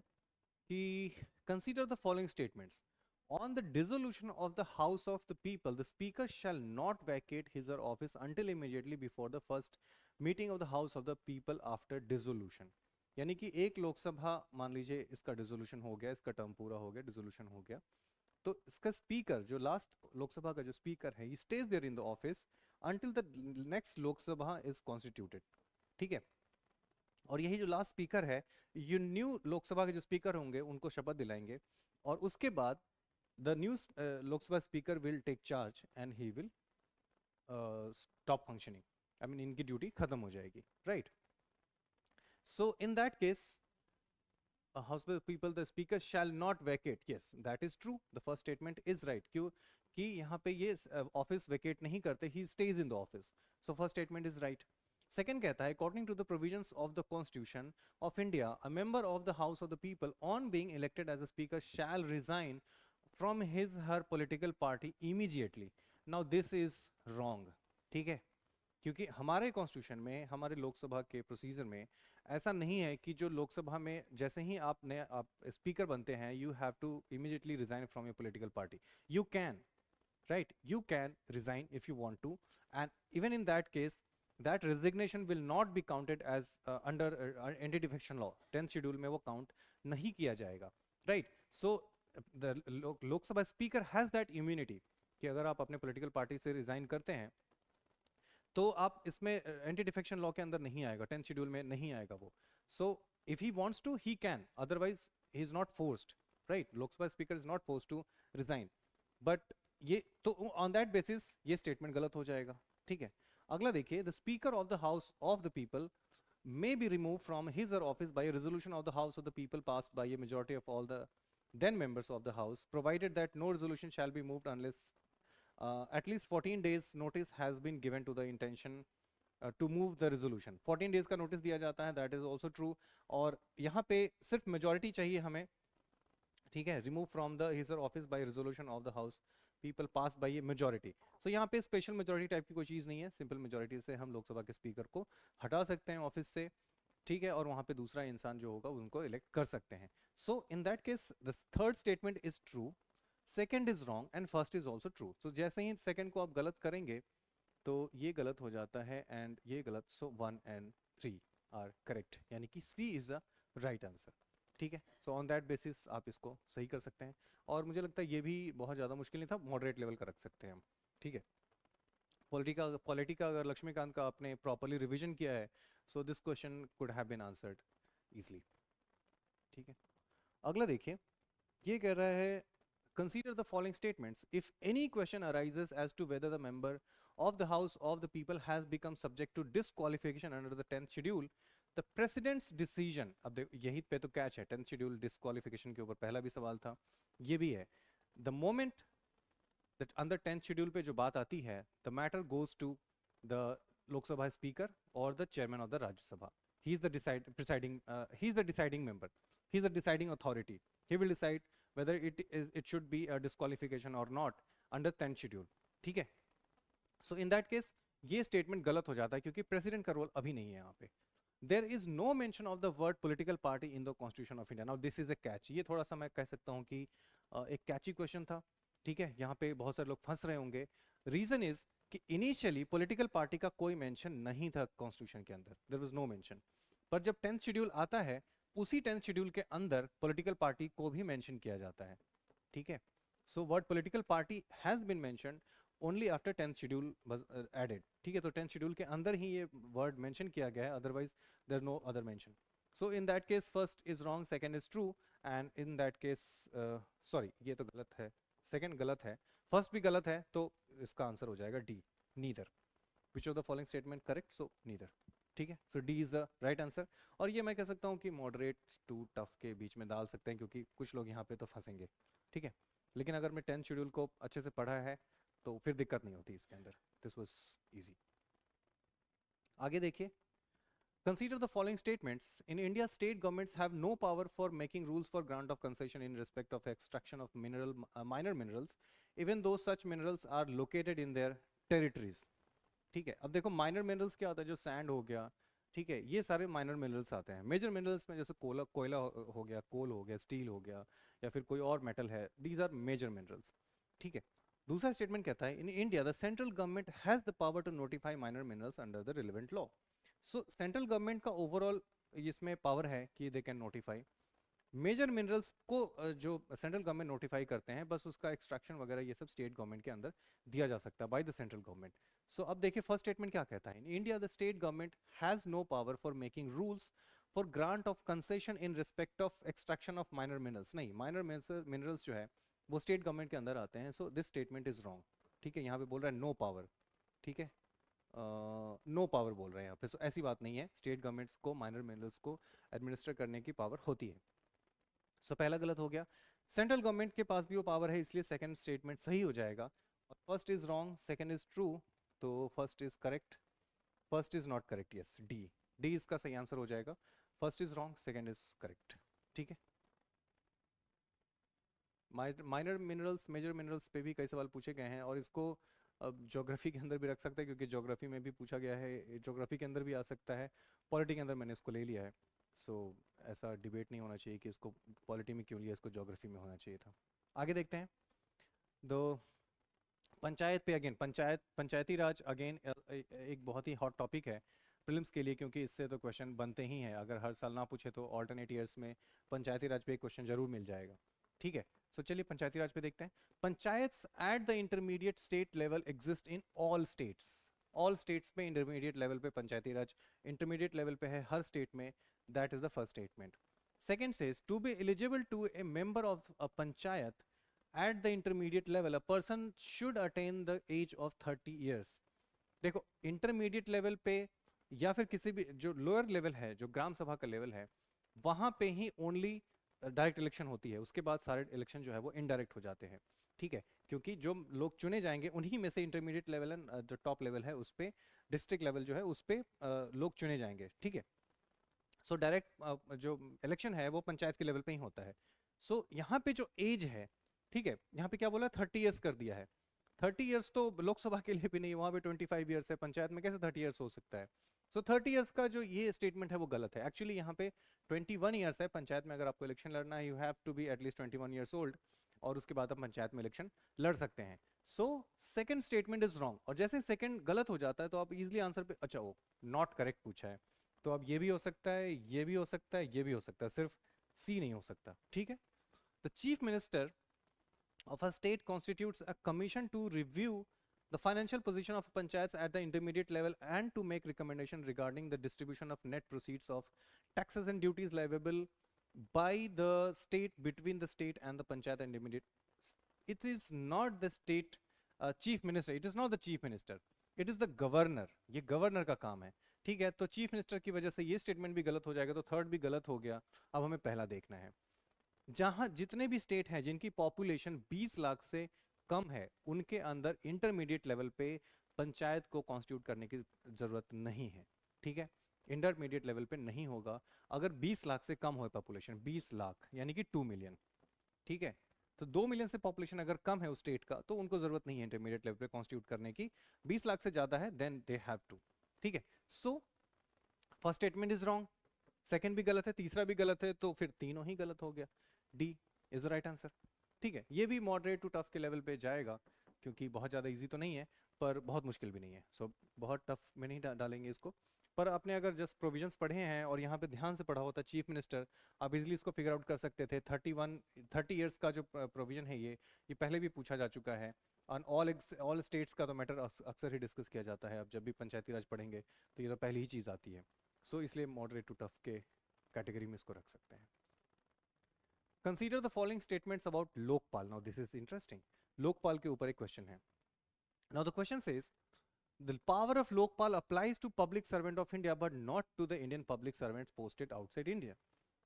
कि consider the following statements. On the dissolution of the House of the People, the Speaker shall not vacate his or office until immediately before the first meeting of the House of the People after dissolution. यानी कि एक लोकसभा मान लीजिए इसका dissolution हो गया, इसका term पूरा हो गया, डिसोल्यूशन हो गया, तो इसका स्पीकर जो लास्ट लोकसभा का जो स्पीकर है, he stays there in the office until the next Lok Sabha is constituted. ठीक है, और यही जो लास्ट स्पीकर है, ये न्यू लोकसभा के जो स्पीकर होंगे उनको शपथ दिलाएंगे, और उसके बाद the new Lok Sabha speaker will take charge and he will stop functioning. I mean इनकी ड्यूटी खत्म हो जाएगी, right? So in that case, House of the People, the speaker shall not vacate. Yes, that is true. The first statement is right. क्यों कि यहाँ पे ये office vacate नहीं करते, he stays in the office. So first statement is right. Second कहता है, according to the provisions of the Constitution of India, a member of the House of the People on being elected as a speaker shall resign from his her political party immediately. Now this is wrong. ठीक है, क्योंकि हमारे constitution में, हमारे लोकसभा के procedure में ऐसा नहीं है कि जो लोकसभा में जैसे ही आप स्पीकर बनते हैं, you have to immediately resign from your political party. You can, right, you can resign if you want to, and even in that case that resignation will not be counted as under anti-defection law. 10th schedule में वो count नहीं किया जाएगा, right? So the Lok Sabha speaker has that immunity कि अगर आप अपने political party से रिजाइन करते हैं तो आप इसमें एंटी डिफेक्शन लॉ के अंदर नहीं आएगा, 10th शेड्यूल में नहीं आएगा वो. So if he wants to he can, otherwise he is not forced, right. Lok Sabha speaker is not forced to resign. But ये तो ऑन दैट बेसिस ये स्टेटमेंट गलत हो जाएगा. ठीक है. अगला देखिए, the speaker of the house of the people may be removed from his or office by a resolution of the House of the People passed by a majority of all the then members of the House, provided that no resolution shall be moved unless at least 14 days notice has been given to the intention to move the resolution. 14 days का notice दिया जाता है, that is also true. और यहाँ पे सिर्फ majority चाहिए हमें. ठीक है. Remove from the his office by resolution of the house people pass by a majority. So यहाँ पे स्पेशल मेजॉरिटी टाइप की कोई चीज़ नहीं है. सिंपल मेजॉरिटी से हम लोकसभा के स्पीकर को हटा सकते हैं ऑफिस से. ठीक है. और वहाँ पे दूसरा इंसान जो होगा उनको इलेक्ट कर सकते हैं. So in that case the third statement is true, second is wrong and first is also true. So जैसे ही सेकेंड को आप गलत करेंगे तो ये गलत हो जाता है एंड ये गलत. सो 1 and 3 आर करेक्ट, यानी कि सी इज द राइट आंसर. ठीक है. सो ऑन दैट बेसिस आप इसको सही कर सकते हैं. और मुझे लगता है ये भी बहुत ज़्यादा मुश्किल नहीं था, मॉडरेट लेवल का रख सकते हैं हम. ठीक है. पॉलिटिका अगर लक्ष्मीकांत का आपने प्रॉपरली रिवीजन किया है, so this question could have been answered easily. ठीक है. अगला देखिए, ये कह रहा है consider the following statements. If any question arises as to whether the member of the House of the People has become subject to disqualification under the 10th schedule, the president's decision. अब देखो यही पे तो catch है, 10th schedule disqualification के ऊपर पहला भी सवाल था, ये भी है. The moment that under 10th schedule पे जो बात आती है, the matter goes to the Lok Sabha speaker or the chairman of the Rajya Sabha. He is the deciding member. He is the deciding authority. He will decide whether it should be a disqualification or not under 10th schedule. ठीक है. So in that case ये statement गलत हो जाता है क्योंकि president का role अभी नहीं है यहाँ पे. There is no mention of the word political party in the Constitution of India. Now this is a catch. ये थोड़ा सा मैं कह सकता हूँ कि एक catchy question था. ठीक है. यहाँ पे बहुत सारे लोग फंस रहे होंगे. Reason is कि initially political party का कोई mention नहीं था Constitution के अंदर. There was no mention. पर जब 10th schedule आता है, उसी 10th शेड्यूल के अंदर पॉलिटिकल पार्टी को भी मेंशन किया जाता है. ठीक है. So word political party has been mentioned only after 10th schedule was added. ठीक है. तो 10th शेड्यूल के अंदर ही ये वर्ड मेंशन किया गया है, otherwise there no other mention. So in that case first is wrong, second is true. And in that case sorry ये तो गलत है, सेकंड गलत है, फर्स्ट भी गलत है, तो इसका आंसर हो जाएगा D, neither. Which of the following statement correct? So neither. ठीक है. So D is the right answer. और ये मैं कह सकता हूँ कि मॉडरेट टू टफ के बीच में डाल सकते हैं क्योंकि कुछ लोग यहाँ पे तो फंसेंगे. ठीक है. लेकिन अगर मैं 10th शेड्यूल को अच्छे से पढ़ा है तो फिर दिक्कत नहीं होती इसके अंदर. This was easy. आगे देखिए, consider the following statements. In India, state governments have no power for making rules for grant of concession in respect of extraction of minor minerals, even though such minerals are located in their territories. ठीक है. अब देखो minor minerals क्या होता है, जो sand हो गया, ठीक है, ये सारे माइनर मिनरल्स आते हैं. मेजर मिनरल्स में जैसे कोयला हो गया, कोल हो गया, स्टील हो गया, या फिर कोई और मेटल है, दीज आर मेजर मिनरल्स. ठीक है. दूसरा स्टेटमेंट कहता है, in India the central government has the power to notify minor minerals under the relevant law. So central government का ओवरऑल इसमें पावर है कि they can notify major minerals को. जो सेंट्रल गवर्नमेंट नोटिफाई करते हैं, बस उसका एक्सट्रैक्शन वगैरह ये सब स्टेट गवर्नमेंट के अंदर दिया जा सकता है बाय द सेंट्रल गवर्नमेंट. सो अब देखिए फर्स्ट स्टेटमेंट क्या कहता है. In India the state government has no power for making rules for grant of concession in respect of extraction of minor minerals. नहीं, माइनर मिनरल्स जो है वो स्टेट गवर्नमेंट के अंदर आते हैं. So this statement is wrong. ठीक है. यहाँ पे बोल रहा है नो पावर. ठीक है. नो पावर बोल रहे हैं यहाँ पे. सो ऐसी बात नहीं है, स्टेट गवर्नमेंट्स को माइनर मिनरल्स को एडमिनिस्टर करने की पावर होती है. सो पहला गलत हो गया. सेंट्रल गवर्नमेंट के पास भी वो पावर है, इसलिए सेकंड स्टेटमेंट सही हो जाएगा. और first is wrong, second is true. तो first is correct, first is not correct. Yes, D, D इसका सही आंसर हो जाएगा. First is wrong, second is correct. ठीक है. माइनर मिनरल्स, मेजर मिनरल्स पे भी कई सवाल पूछे गए हैं, और इसको अब ज्योग्राफी के अंदर भी रख सकते हैं क्योंकि ज्योग्राफी में भी पूछा गया है, ज्योग्राफी के अंदर भी आ सकता है, पॉलिटी के अंदर मैंने इसको ले लिया है. सो ऐसा डिबेट नहीं होना चाहिए कि इसको पॉलिटी में क्यों लिया, इसको ज्योग्राफी में होना चाहिए था. आगे देखते हैं. दो पंचायत पे अगेन, पंचायती राज अगेन एक बहुत ही हॉट टॉपिक है प्रीलिम्स के लिए, क्योंकि इससे तो क्वेश्चन बनते ही हैं. अगर हर साल ना पूछे तो ऑल्टरनेट ईयर्स में पंचायती राज पे एक क्वेश्चन जरूर मिल जाएगा. ठीक है. सो चलिए पंचायती राज पे देखते हैं. Panchayats at the intermediate state level exist in all states. All states पे इंटरमीडिएट लेवल पे पंचायती राज इंटरमीडिएट लेवल पे है हर स्टेट में, that is the first statement. Second says to be eligible to a member of a panchayat at the intermediate level a person should attain the age of 30 years. देखो intermediate level पे या फिर किसी भी जो लोअर लेवल है, जो ग्राम सभा का लेवल है, वहां पे ही ओनली डायरेक्ट इलेक्शन होती है. उसके बाद सारे इलेक्शन जो है वो इनडायरेक्ट हो जाते हैं. ठीक है, क्योंकि जो लोग चुने जाएंगे उन्हीं में से इंटरमीडिएट लेवल है, जो टॉप लेवल है उस पे, डिस्ट्रिक्ट लेवल जो है उस पे लोग चुने जाएंगे. ठीक है, सो डायरेक्ट जो इलेक्शन है वो पंचायत के लेवल पे ही होता है. सो यहाँ पे जो एज है, ठीक है, यहाँ पे क्या बोला, 30 ईयर्स कर दिया है. 30 ईयर्स तो लोकसभा के लिए भी नहीं, वहाँ पे 25 ईयर्स है, पंचायत में कैसे 30 ईयर्स हो सकता है. सो 30 ईयर्स का जो ये स्टेटमेंट है वो गलत है. एक्चुअली यहाँ पे 21 ईयर्स है. पंचायत में अगर आपको इलेक्शन लड़ना है, you have to be at least 21 years old, और उसके बाद आप पंचायत में इलेक्शन लड़ सकते हैं. सो सेकंड स्टेटमेंट इज रॉन्ग. और जैसे सेकंड गलत हो जाता है तो आप इजिली आंसर पे, अच्छा वो नॉट करेक्ट पूछा है, तो अब ये भी हो सकता है, ये भी हो सकता है, ये भी हो सकता है, सिर्फ सी नहीं हो सकता. ठीक है, the chief minister of a state constitutes a commission to review the financial position of panchayats at the intermediate level and to make recommendation regarding the distribution of net proceeds of taxes and duties liable by the state between the state and the panchayat and intermediate. It is not the state chief minister, it is not the chief minister, it is the governor. ये governor का काम है. ठीक है, तो chief minister की वजह से ये स्टेटमेंट भी गलत हो जाएगा, तो थर्ड भी गलत हो गया. अब हमें पहला देखना है. जहां जितने भी स्टेट हैं जिनकी पॉपुलेशन 20 लाख से कम है, उनके अंदर इंटरमीडिएट लेवल पे पंचायत को कॉन्स्टिट्यूट करने की जरूरत नहीं है. ठीक है, इंटरमीडिएट लेवल पे नहीं होगा अगर 20 लाख से कम हो पॉपुलेशन, 20 लाख यानी कि 2 मिलियन. ठीक है, तो 2 मिलियन से पॉपुलेशन अगर कम है उस स्टेट का, तो उनको जरूरत नहीं है इंटरमीडिएट लेवल पे कॉन्स्टिट्यूट करने की. 20 लाख से ज्यादा है, देन दे हैव टू. ठीक है, so first statement is wrong, second भी गलत है, तीसरा भी गलत है, तो फिर तीनों ही गलत हो गया. D is the right answer. ठीक है, ये भी मॉडरेट टू टफ के लेवल पे जाएगा, क्योंकि बहुत ज़्यादा इजी तो नहीं है पर बहुत मुश्किल भी नहीं है. सो बहुत टफ में नहीं डालेंगे इसको. पर आपने अगर जस्ट प्रोविजंस पढ़े हैं और यहाँ पे ध्यान से पढ़ा होता चीफ मिनिस्टर, आप इजीली इसको फिगर आउट कर सकते थे. 30 ईयर्स का जो प्रोविजन है ये पहले भी पूछा जा चुका है. ऑन ऑल स्टेट्स का तो मैटर अक्सर ही डिस्कस किया जाता है. अब जब भी पंचायती राज पढ़ेंगे तो ये तो पहली ही चीज़ आती है. सो इसलिए मॉडरेट टू टफ के कैटेगरी में इसको रख सकते हैं. Consider the following statements about Lokpal. Now this is interesting. Lokpal के ऊपर एक क्वेश्चन है. Now the question says the power of Lokpal applies to public servant of India but not to the Indian public servants posted outside India.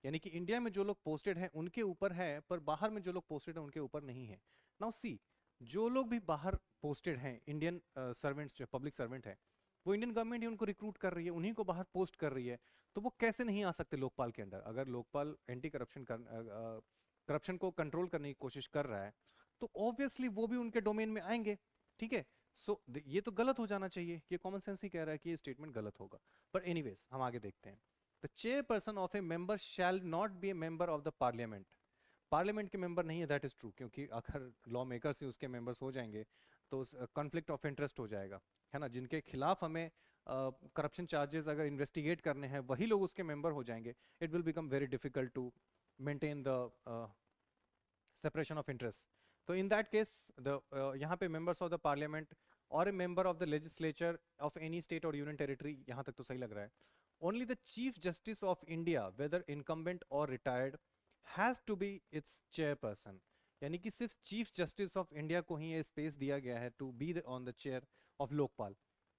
यानी कि India में जो लोग posted हैं उनके ऊपर है, पर बाहर में जो लोग पोस्टेड हैं उनके ऊपर नहीं है. नाउ सी, जो लोग भी बाहर पोस्टेड हैं, इंडियन सर्वेंट्स जो पब्लिक सर्वेंट है, वो इंडियन गवर्नमेंट ही उनको रिक्रूट कर रही है, उन्हीं को बाहर पोस्ट कर रही है, तो वो कैसे नहीं आ सकते लोकपाल के अंदर. अगर लोकपाल एंटी करप्शन को कंट्रोल करने की कोशिश कर रहा है तो ऑब्वियसली वो भी उनके डोमेन में आएंगे. ठीक है, सो ये तो गलत हो जाना चाहिए. ये कॉमन सेंस ही कह रहा है कि ये स्टेटमेंट गलत होगा. पर एनीवेज हम आगे देखते हैं. The chairperson of A member shall not be A member of the parliament. Parliament के मेंबर नहीं है, दैट इज ट्रू, क्योंकि अगर लॉ मेकर्स ही उसके मेंबर्स हो जाएंगे तो कॉन्फ्लिक्ट ऑफ इंटरेस्ट हो जाएगा, है ना. जिनके खिलाफ हमें करप्शन चार्जेस अगर इन्वेस्टिगेट करने हैं वही लोग उसके मेंबर हो जाएंगे. It will become very difficult to maintain the separation of interest. तो इन दैट केस यहाँ पे मेंबर्स ऑफ द पार्लियामेंट और a member of the legislature of any state और यूनियन टेरिटरी, यहाँ तक तो सही लग रहा है. Only the chief justice of India whether incumbent और retired has to be its chairperson. यानी कि सिर्फ चीफ जस्टिस ऑफ इंडिया को ही ये स्पेस दिया गया है to be on the chair of Lokpal.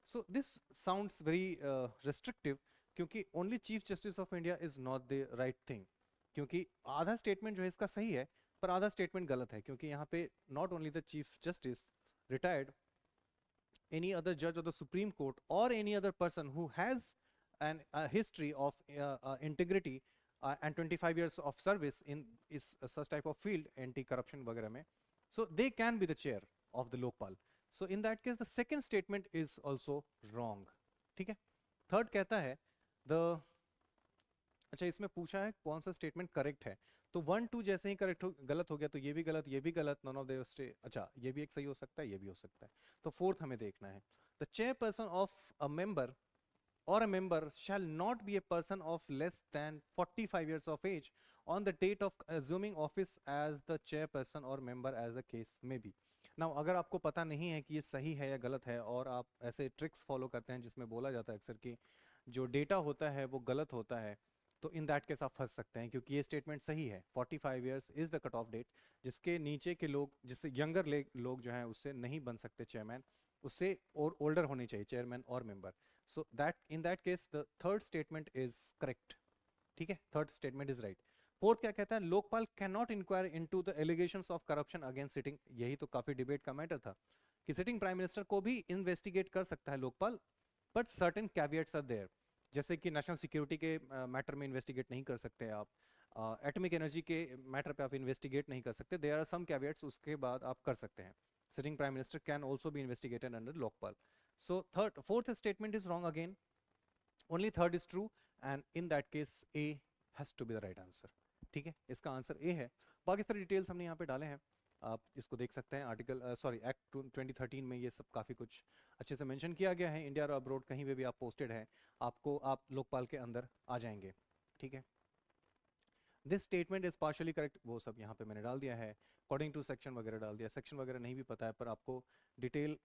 So this sounds very restrictive, क्योंकि only chief justice of India is not the right thing. क्योंकि आधा स्टेटमेंट जो है इसका सही है पर आधा स्टेटमेंट गलत है, क्योंकि यहाँ पे not only the chief justice retired, any other judge of the Supreme Court or any other person who has a history of integrity and 25 years of service in such type of field, anti-corruption वगैरह में, so they can be the chair of the Lokpal. So in that case the second statement is also wrong. ठीक है, third कहता है the, अच्छा इसमें पूछा है कौन सा स्टेटमेंट करेक्ट है, तो 1 2 जैसे ही करेक्ट गलत हो गया तो ये भी गलत, ये भी गलत, नॉन ऑफ द अच्छा ये भी एक सही हो सकता है, ये भी हो सकता है. तो फोर्थ हमें देखना है. The chairperson of a member or a member shall not be a person of less than 45 years of age on the date of assuming office as the chairperson or member as the case may be. ना अगर आपको पता नहीं है कि ये सही है या गलत है और आप ऐसे ट्रिक्स फॉलो करते हैं जिसमें बोला जाता है अक्सर कि जो डेटा होता है वो गलत होता है, तो इन दैट केस आप फंस सकते हैं, क्योंकि ये स्टेटमेंट सही है। 45 years is the cut off date, जिसके नीचे के लोग, जिससे यंगर लोग जो हैं उससे नहीं बन सकते चेयरमैन, उससे और ओल्डर होने चाहिए चेयरमैन और member. So that in that case the third statement is correct. ठीक है, third statement is right. Fourth क्या कहता है, Lokpal can not inquire into the allegations of corruption against sitting, यही तो काफी डिबेट का मैटर था कि सिटिंग प्राइम मिनिस्टर को भी इन्वेस्टिगेट कर सकता है Lokpal, but certain caveats are there, जैसे कि नेशनल सिक्योरिटी के मैटर में इन्वेस्टिगेट नहीं कर सकते आप, एटॉमिक एनर्जी के मैटर पे आप इन्वेस्टिगेट नहीं कर सकते, देयर आर सम कैवियट्स, उसके बाद आप कर सकते हैं। Sitting prime minister can also be investigated under Lokpal. So third fourth statement is wrong again, only third is true, and in that case A has to be the right answer. ठीक है, इसका answer A है। बाकी सारी details हमने यहाँ पे डाले हैं, आप इसको देख सकते हैं। आर्टिकल सॉरी एक्ट 2013 में ये सब काफ़ी कुछ अच्छे से मेंशन किया गया है। इंडिया और अब्रोड कहीं पे भी आप पोस्टेड हैं, आपको आप लोकपाल के अंदर आ जाएंगे। ठीक है, this statement is partially correct, वो सब यहाँ पे मैंने डाल दिया है, अकॉर्डिंग टू सेक्शन वगैरह डाल दिया। सेक्शन वगैरह नहीं भी पता है, पर आपको डिटेल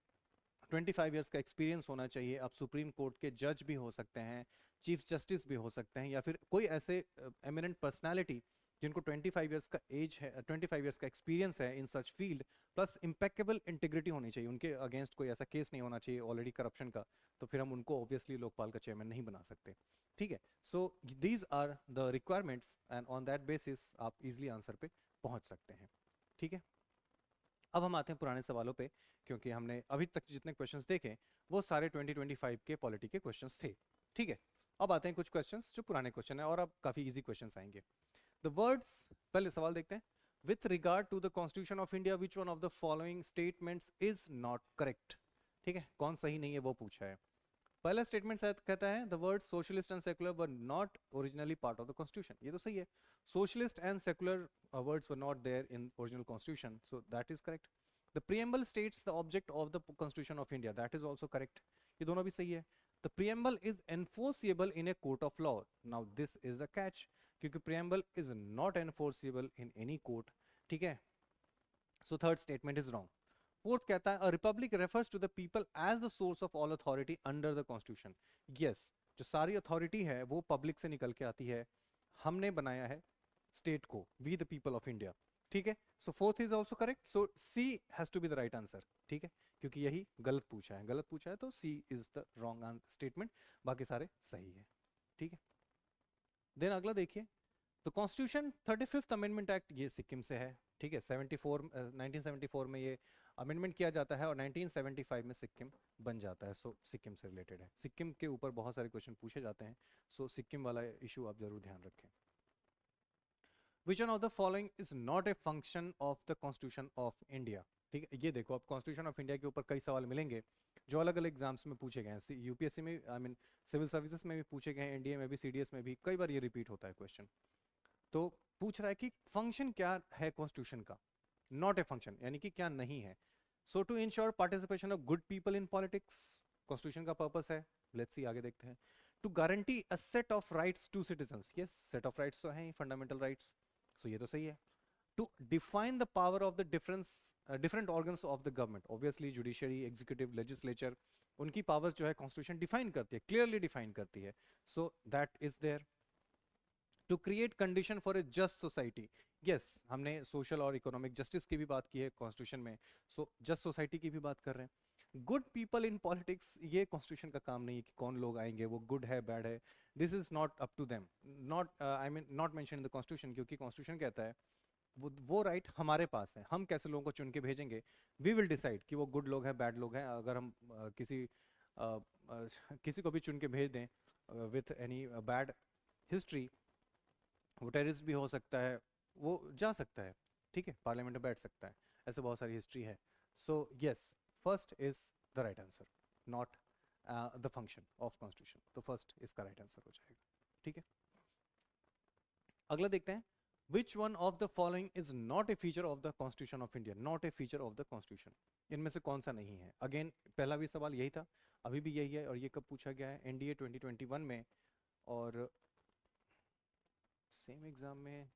25 ईयर्स का एक्सपीरियंस होना चाहिए। आप सुप्रीम कोर्ट के जज भी हो सकते हैं, चीफ जस्टिस भी हो सकते हैं, या फिर कोई ऐसे एमिनेंट पर्सनालिटी जिनको 25 ईयर्स का एज है, 25 ईयर्स का एक्सपीरियंस है इन सच फील्ड, प्लस इम्पेक्केबल इंटीग्रिटी होनी चाहिए, उनके अगेंस्ट कोई ऐसा केस नहीं होना चाहिए ऑलरेडी करप्शन का, तो फिर हम उनको ऑब्वियसली लोकपाल का चेयरमैन नहीं बना सकते। ठीक है, so these are the requirements and on that basis आप इजिली आंसर पे पहुंच सकते हैं। ठीक है, अब हम आते हैं पुराने सवालों पे, क्योंकि हमने अभी तक जितने क्वेश्चंस देखे वो सारे 2025 के पॉलिटी के क्वेश्चंस थे। ठीक है, अब आते हैं कुछ क्वेश्चंस जो पुराने क्वेश्चन है और अब काफी इजी क्वेश्चंस आएंगे। द वर्ड्स, पहले सवाल देखते हैं। With regard to the constitution of India which one of the following statements is not correct. ठीक है, कौन सही नहीं है वो पूछा है। पहला स्टेटमेंट शायद कहता है the word socialist and secular were not originally part of the constitution, ये तो सही है। Socialist and secular words were not there in original constitution, so that is correct. The preamble states the object of the constitution of India, that is also correct, ये दोनों भी सही है। The preamble is enforceable in a court of law, now this is the catch, क्योंकि preamble is not enforceable in any court। ठीक है, so third statement is wrong। Fourth कहता है, a republic refers to the people as the source of all authority under the constitution। yes, जो सारी authority है वो public से निकल के आती है, हमने बनाया है स्टेट को, we the people of India. ठीक है, so fourth is also correct, so C has to be the right answer. ठीक है, क्योंकि यही गलत पूछा है, गलत पूछा है तो सी इज द रॉन्ग स्टेटमेंट, बाकी सारे सही है। ठीक है, देन अगला देखिए, तो कॉन्स्टिट्यूशन 35th अमेंडमेंट एक्ट, ये सिक्किम से है। ठीक है, 1974 में ये अमेंडमेंट किया जाता है और 1975 में सिक्किम बन जाता है, सो सिक्किम से रिलेटेड है। सिक्किम के ऊपर बहुत सारे क्वेश्चन पूछे जाते हैं, सो सिक्किम वाला इशू आप जरूर ध्यान रखें। विच one of the following is not a function of the constitution of India. ठीक है, ये देखो, अब कॉन्स्टिट्यूशन ऑफ इंडिया के ऊपर कई सवाल मिलेंगे जो अलग अलग एग्जाम्स में पूछे गए हैं, यूपीएससी में, आई मीन सिविल सर्विसेज में भी पूछे गए हैं, एनडीए में भी, सीडीएस में भी, कई बार ये रिपीट होता है क्वेश्चन। तो पूछ रहा है कि फंक्शन क्या है कॉन्स्टिट्यूशन का, नॉट ए फंक्शन यानी कि क्या नहीं है। So to ensure participation of good people in politics, constitution का पर्पस है। लेट्स सी, आगे देखते हैं। To guarantee a set of rights to citizens, yes set of rights तो हैं फंडामेंटल राइट्स, सो ये तो सही है। To define the power of the different organs of the government, obviously judiciary, executive, legislature, उनकी पावर्स जो है constitution define करती है, क्लियरली डिफाइन करती है, so that is there. To create condition for a just society, yes हमने social और economic justice की भी बात की है कॉन्स्टिट्यूशन में, सो जस्ट सोसाइटी की भी बात कर रहे हैं। गुड पीपल इन पॉलिटिक्स, ये कॉन्स्टिट्यूशन का काम नहीं है कि कौन लोग आएंगे वो गुड है बैड है, this is not up to them, not I mean not mention in the constitution, क्योंकि कॉन्स्टिट्यूशन कहता है वो राइट हमारे पास है, हम कैसे लोगों को चुन के भेजेंगे, वी विल डिसाइड कि वो गुड लोग हैं बैड लोग हैं। अगर हम किसी को भी चुन के भेज दें विथ एनी बैड हिस्ट्री, वो टेररिस्ट भी हो सकता है, वो जा सकता है, ठीक है, पार्लियामेंट में बैठ सकता है, ऐसे बहुत सारी हिस्ट्री है। So yes, first is the right answer, not the function of constitution, तो फर्स्ट इसका राइट आंसर हो जाएगा। ठीक है, अगला देखते हैं। विच one of the following is not a feature of the constitution of India, not a feature of the constitution, इनमें से कौन सा नहीं है। अगेन पहला भी सवाल यही था, अभी भी यही है, और ये कब पूछा गया है, एनडीए 2021 में, और सेम एग्जाम में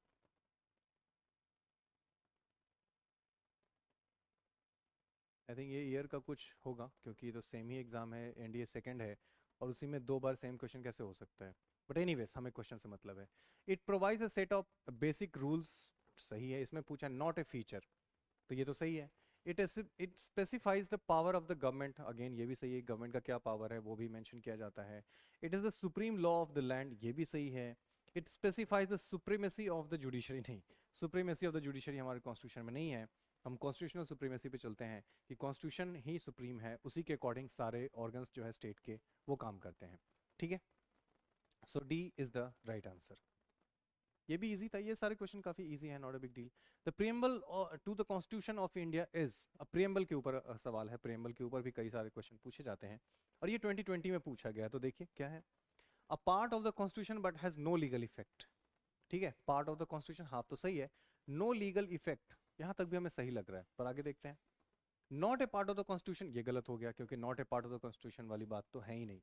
आई थिंक ये ईयर का कुछ होगा, क्योंकि तो सेम ही एग्ज़ाम है, एनडीए सेकंड है, और उसी में 2 बार सेम क्वेश्चन कैसे हो सकता है। बट एनीवेज हमें क्वेश्चन से मतलब है। It provides a set of basic rules, सही है। इसमें पूछा नॉट ए फीचर, तो ये तो सही है। It specifies the power of the government, again ये भी सही है, गवर्नमेंट का क्या पावर है वो भी मेंशन किया जाता है। It is the supreme law of the land, ये भी सही है। It specifies the supremacy of the judiciary, नहीं, सुप्रीमेसी ऑफ द जुडिशरी हमारे कॉन्स्टिट्यूशन में नहीं है। हम कॉन्स्टिट्यूशनल सुप्रीमेसी पे चलते हैं कि कॉन्स्टिट्यूशन ही सुप्रीम है, उसी के अकॉर्डिंग सारे ऑर्गन्स जो है स्टेट के वो काम करते हैं। ठीक है, so D is the right answer. ये भी इजी था, ये सारे क्वेश्चन काफी इजी है, not a big deal. The preamble to the constitution of India is, अब प्रियम्बल के ऊपर सवाल है, प्रियम्बल के ऊपर भी कई सारे क्वेश्चन पूछे जाते हैं, और ये 2020 में पूछा गया, तो देखिए क्या है। A part of the constitution but has no legal effect. ठीक है, part of the constitution, half तो सही है। नो लीगल इफेक्ट, यहां तक भी हमें सही लग रहा है, पर आगे देखते हैं। Not a part of the constitution, ये गलत हो गया, क्योंकि not a part of the constitution वाली बात तो है ही नहीं।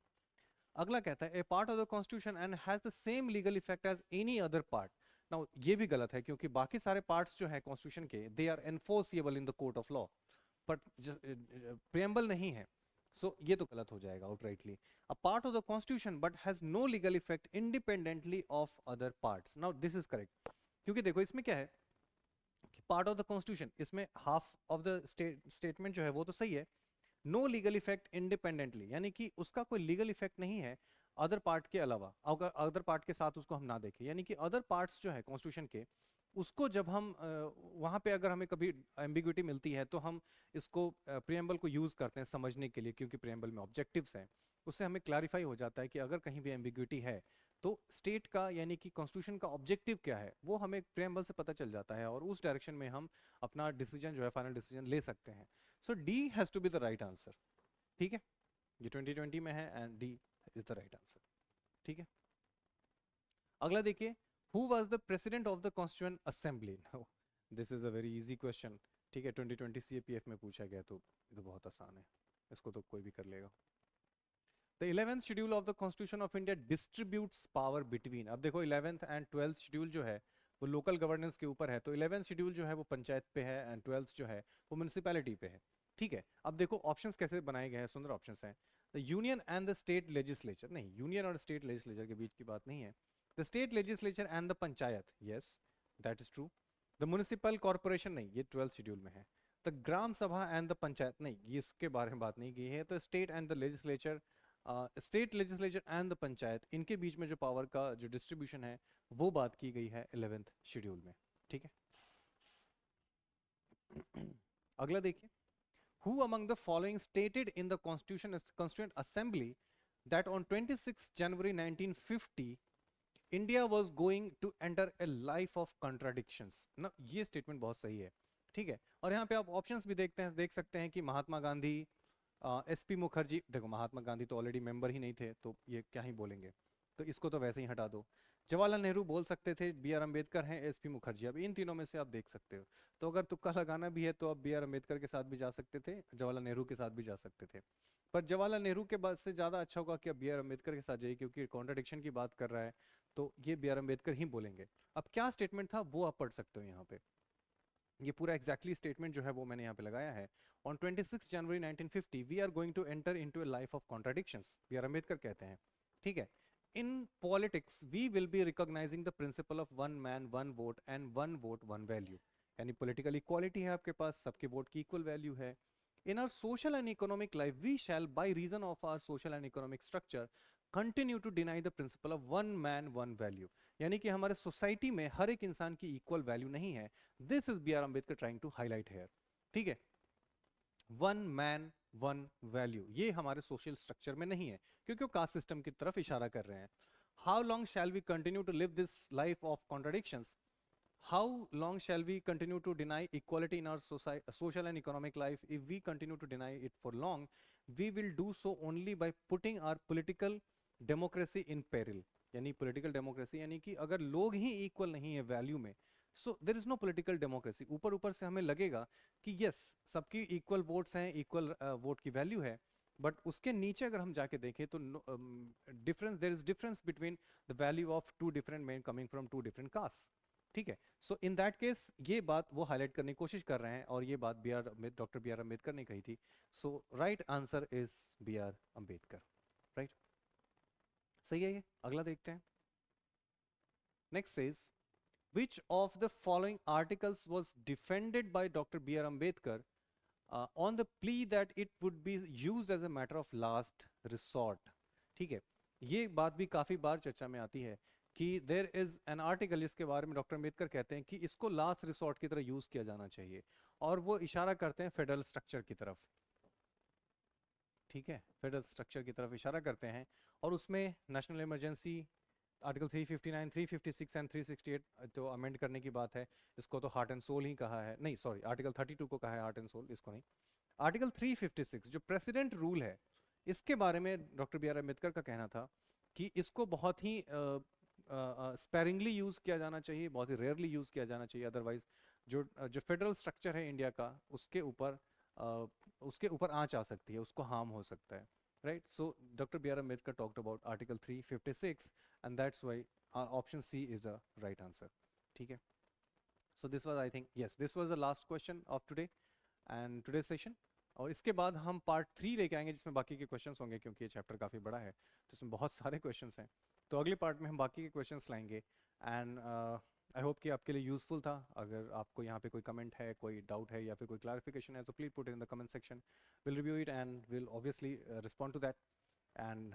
अगला कहता है a part of the constitution and has the same legal effect as any other part. Now ये भी गलत है, क्योंकि बाकी सारे पार्ट्स जो है कॉन्स्टिट्यूशन के, they are enforceable in the court of law, but preamble नहीं है। सो ये तो गलत हो जाएगा outrightly. A part of the constitution but has no legal effect independently of other parts. Now this is correct, क्योंकि देखो इसमें क्या है कि पार्ट ऑफ द कॉन्स्टिट्यूशन, इसमें हाफ ऑफ द स्टेटमेंट जो है वो तो सही है। नो लीगल इफेक्ट इंडिपेंडेंटली, यानी कि उसका कोई लीगल इफेक्ट नहीं है अदर पार्ट के अलावा, अगर अदर पार्ट के साथ उसको हम ना देखें, यानी कि अदर पार्ट्स जो है कॉन्स्टिट्यूशन के, उसको जब हम वहां पे अगर हमें कभी एम्बिग्युइटी मिलती है तो हम इसको प्रियम्बल को यूज करते हैं समझने के लिए, क्योंकि प्रियम्बल में ऑब्जेक्टिव्स हैं। उससे हमें क्लैरिफाई हो जाता है कि अगर कहीं भी एम्बिग्युइटी है तो स्टेट का यानी कि कॉन्स्टिट्यूशन का ऑब्जेक्टिव क्या है वो हमें प्रियम्बल से पता चल जाता है, और उस डायरेक्शन में हम अपना डिसीजन जो है, फाइनल डिसीजन ले सकते हैं। So D has to be the right answer. ठीक है, ये 2020 में है and D is the right answer. ठीक है, अगला देखिए, who was the president of the constituent assembly. This is a very easy question. ठीक है, 2020 सीएपीएफ में पूछा गया, तो ये तो बहुत आसान है, इसको तो कोई भी कर लेगा। The 11th schedule of the constitution of India distributes power between, अब देखो 11th एंड 12th शेड्यूल जो है वो लोकल गवर्नेंस के ऊपर है, तो 11th शेड्यूल जो है वो पंचायत पे है एंड 12th जो है वो म्यूनिसिपैलिटी पे है। ठीक है, अब देखो ऑप्शंस कैसे बनाए गए हैं, सुंदर ऑप्शंस हैं। The union and the state legislature, नहीं, यूनियन और स्टेट लेजिस्लेचर के बीच की बात नहीं है। The state legislature and the panchayat, yes that is true. The municipal corporation, नहीं, ये 12th शेड्यूल में है। द ग्राम सभा एंड द पंचायत, नहीं, ये इसके बारे में बात नहीं की है। तो state and the legislature, state legislature and the panchayat, इनके बीच में जो पावर का जो डिस्ट्रीब्यूशन है वो बात की गई है 11th शेड्यूल में। ठीक है, अगला देखिए, who among the following stated in the constituent assembly that on 26 January 1950 India was going to enter a life of contradictions। ना, ये स्टेटमेंट बहुत सही है। ठीक है, और यहाँ पे आप ऑप्शंस भी देखते हैं, देख सकते हैं कि महात्मा गांधी, एसपी मुखर्जी, देखो महात्मा गांधी तो ऑलरेडी मेंबर ही नहीं थे, तो ये क्या ही बोलेंगे, तो इसको तो वैसे ही हटा दो। जवाहरलाल नेहरू बोल सकते थे, बी आर अम्बेडकर हैं, एसपी मुखर्जी, अब इन तीनों में से आप देख सकते हो, तो अगर तुक्का लगाना भी है तो आप बी आर अम्बेडकर के साथ भी जा सकते थे, जवाहरलाल नेहरू के साथ भी जा सकते थे, पर जवाहरलाल नेहरू के बाद से ज़्यादा अच्छा होगा कि आप बी आर अम्बेडकर के साथ जाइए, क्योंकि कॉन्ट्राडिक्शन की बात कर रहा है, तो ये बी आर अम्बेडकर ही बोलेंगे। अब क्या स्टेटमेंट था वो आप पढ़ सकते हो यहाँ पे, ये पूरा एग्जैक्टली स्टेटमेंट जो है वो मैंने यहाँ पे लगाया है। On 26 January 1950 we are going to enter into a life of contradictions, B R Ambedkar कहते हैं। ठीक है, in politics we will be recognising the principle of one man one vote and one vote one value, यानी political equality है आपके पास, सबके वोट की इक्वल वैल्यू है। In our social and economic life, we shall, by reason of our social and economic structure, continue to deny the principle of one man, one value। यानी कि हमारे सोसाइटी में हर एक इंसान की इक्वल वैल्यू नहीं है। This is B R Ambedkar trying to highlight here. ठीक है, वन मैन वन वैल्यू ये हमारे सोशल स्ट्रक्चर में नहीं है, क्योंकि वो कास्ट सिस्टम की तरफ इशारा कर रहे हैं। How long shall we continue to live this life of contradictions, how long shall we continue to deny equality in our social and economic life? If we continue to deny it for long, we will do so only by putting our political democracy in peril। यानी political democracy यानी कि अगर लोग ही equal नहीं है value में, so there is no political democracy। ऊपर ऊपर से हमें लगेगा कि yes सबकी equal votes हैं, equal वोट की वैल्यू है, बट उसके नीचे अगर हम जाके देखें तो difference, there is difference between the value of two different men coming from two different caste. ठीक है। सो इन दैट केस ये बात वो हाईलाइट करने की कोशिश कर रहे हैं, और ये बात डॉक्टर बी आर अम्बेडकर ने कही थी। So right answer is B R Ambedkar. Right, सही है ये। अगला देखते हैं। Next says, which of the following articles was defended by Dr. B. R. Ambedkar on the plea that it would be used as a matter of last resort? ठीक है, ये बात भी काफ़ी बार चर्चा में आती है कि देर इज़ एन आर्टिकल जिसके बारे में डॉक्टर अम्बेडकर कहते हैं कि इसको लास्ट रिसोर्ट की तरह यूज़ किया जाना चाहिए, और वो इशारा करते हैं फेडरल स्ट्रक्चर की तरफ। ठीक है, फेडरल स्ट्रक्चर की तरफ इशारा करते हैं, और उसमें नेशनल इमरजेंसी आर्टिकल 359, 356 एंड 368 तो अमेंड करने की बात है। इसको तो हार्ट एंड सोल ही कहा है, नहीं सॉरी, आर्टिकल 32 को कहा है हार्ट एंड सोल, इसको नहीं। आर्टिकल 356 जो प्रेसिडेंट रूल है, इसके बारे में डॉक्टर बी आर अम्बेडकर का कहना था कि इसको बहुत ही स्पेरिंगली यूज़ किया जाना चाहिए, बहुत ही रेयरली यूज़ किया जाना चाहिए, अदरवाइज जो फेडरल स्ट्रक्चर है इंडिया का, उसके ऊपर आँच आ सकती है, उसको हार्म हो सकता है। Right, so Dr. B. R. Ambedkar talked about Article 356, and that's why option C is the right answer. ठीक है, so this was, I think, yes, this was the last question of today and today's session. और इसके बाद हम part 3 लेके आएंगे जिसमें बाकी के क्वेश्चंस होंगे, क्योंकि ये चैप्टर काफ़ी बड़ा है तो इसमें बहुत सारे क्वेश्चंस हैं। तो अगले पार्ट में हम बाकी के क्वेश्चंस लाएंगे, एंड आई होप कि आपके लिए यूज़फुल था। अगर आपको यहाँ पे कोई कमेंट है, कोई डाउट है या फिर कोई क्लैरिफिकेशन है, तो please put it in the comment section, will review it and will obviously respond to that. And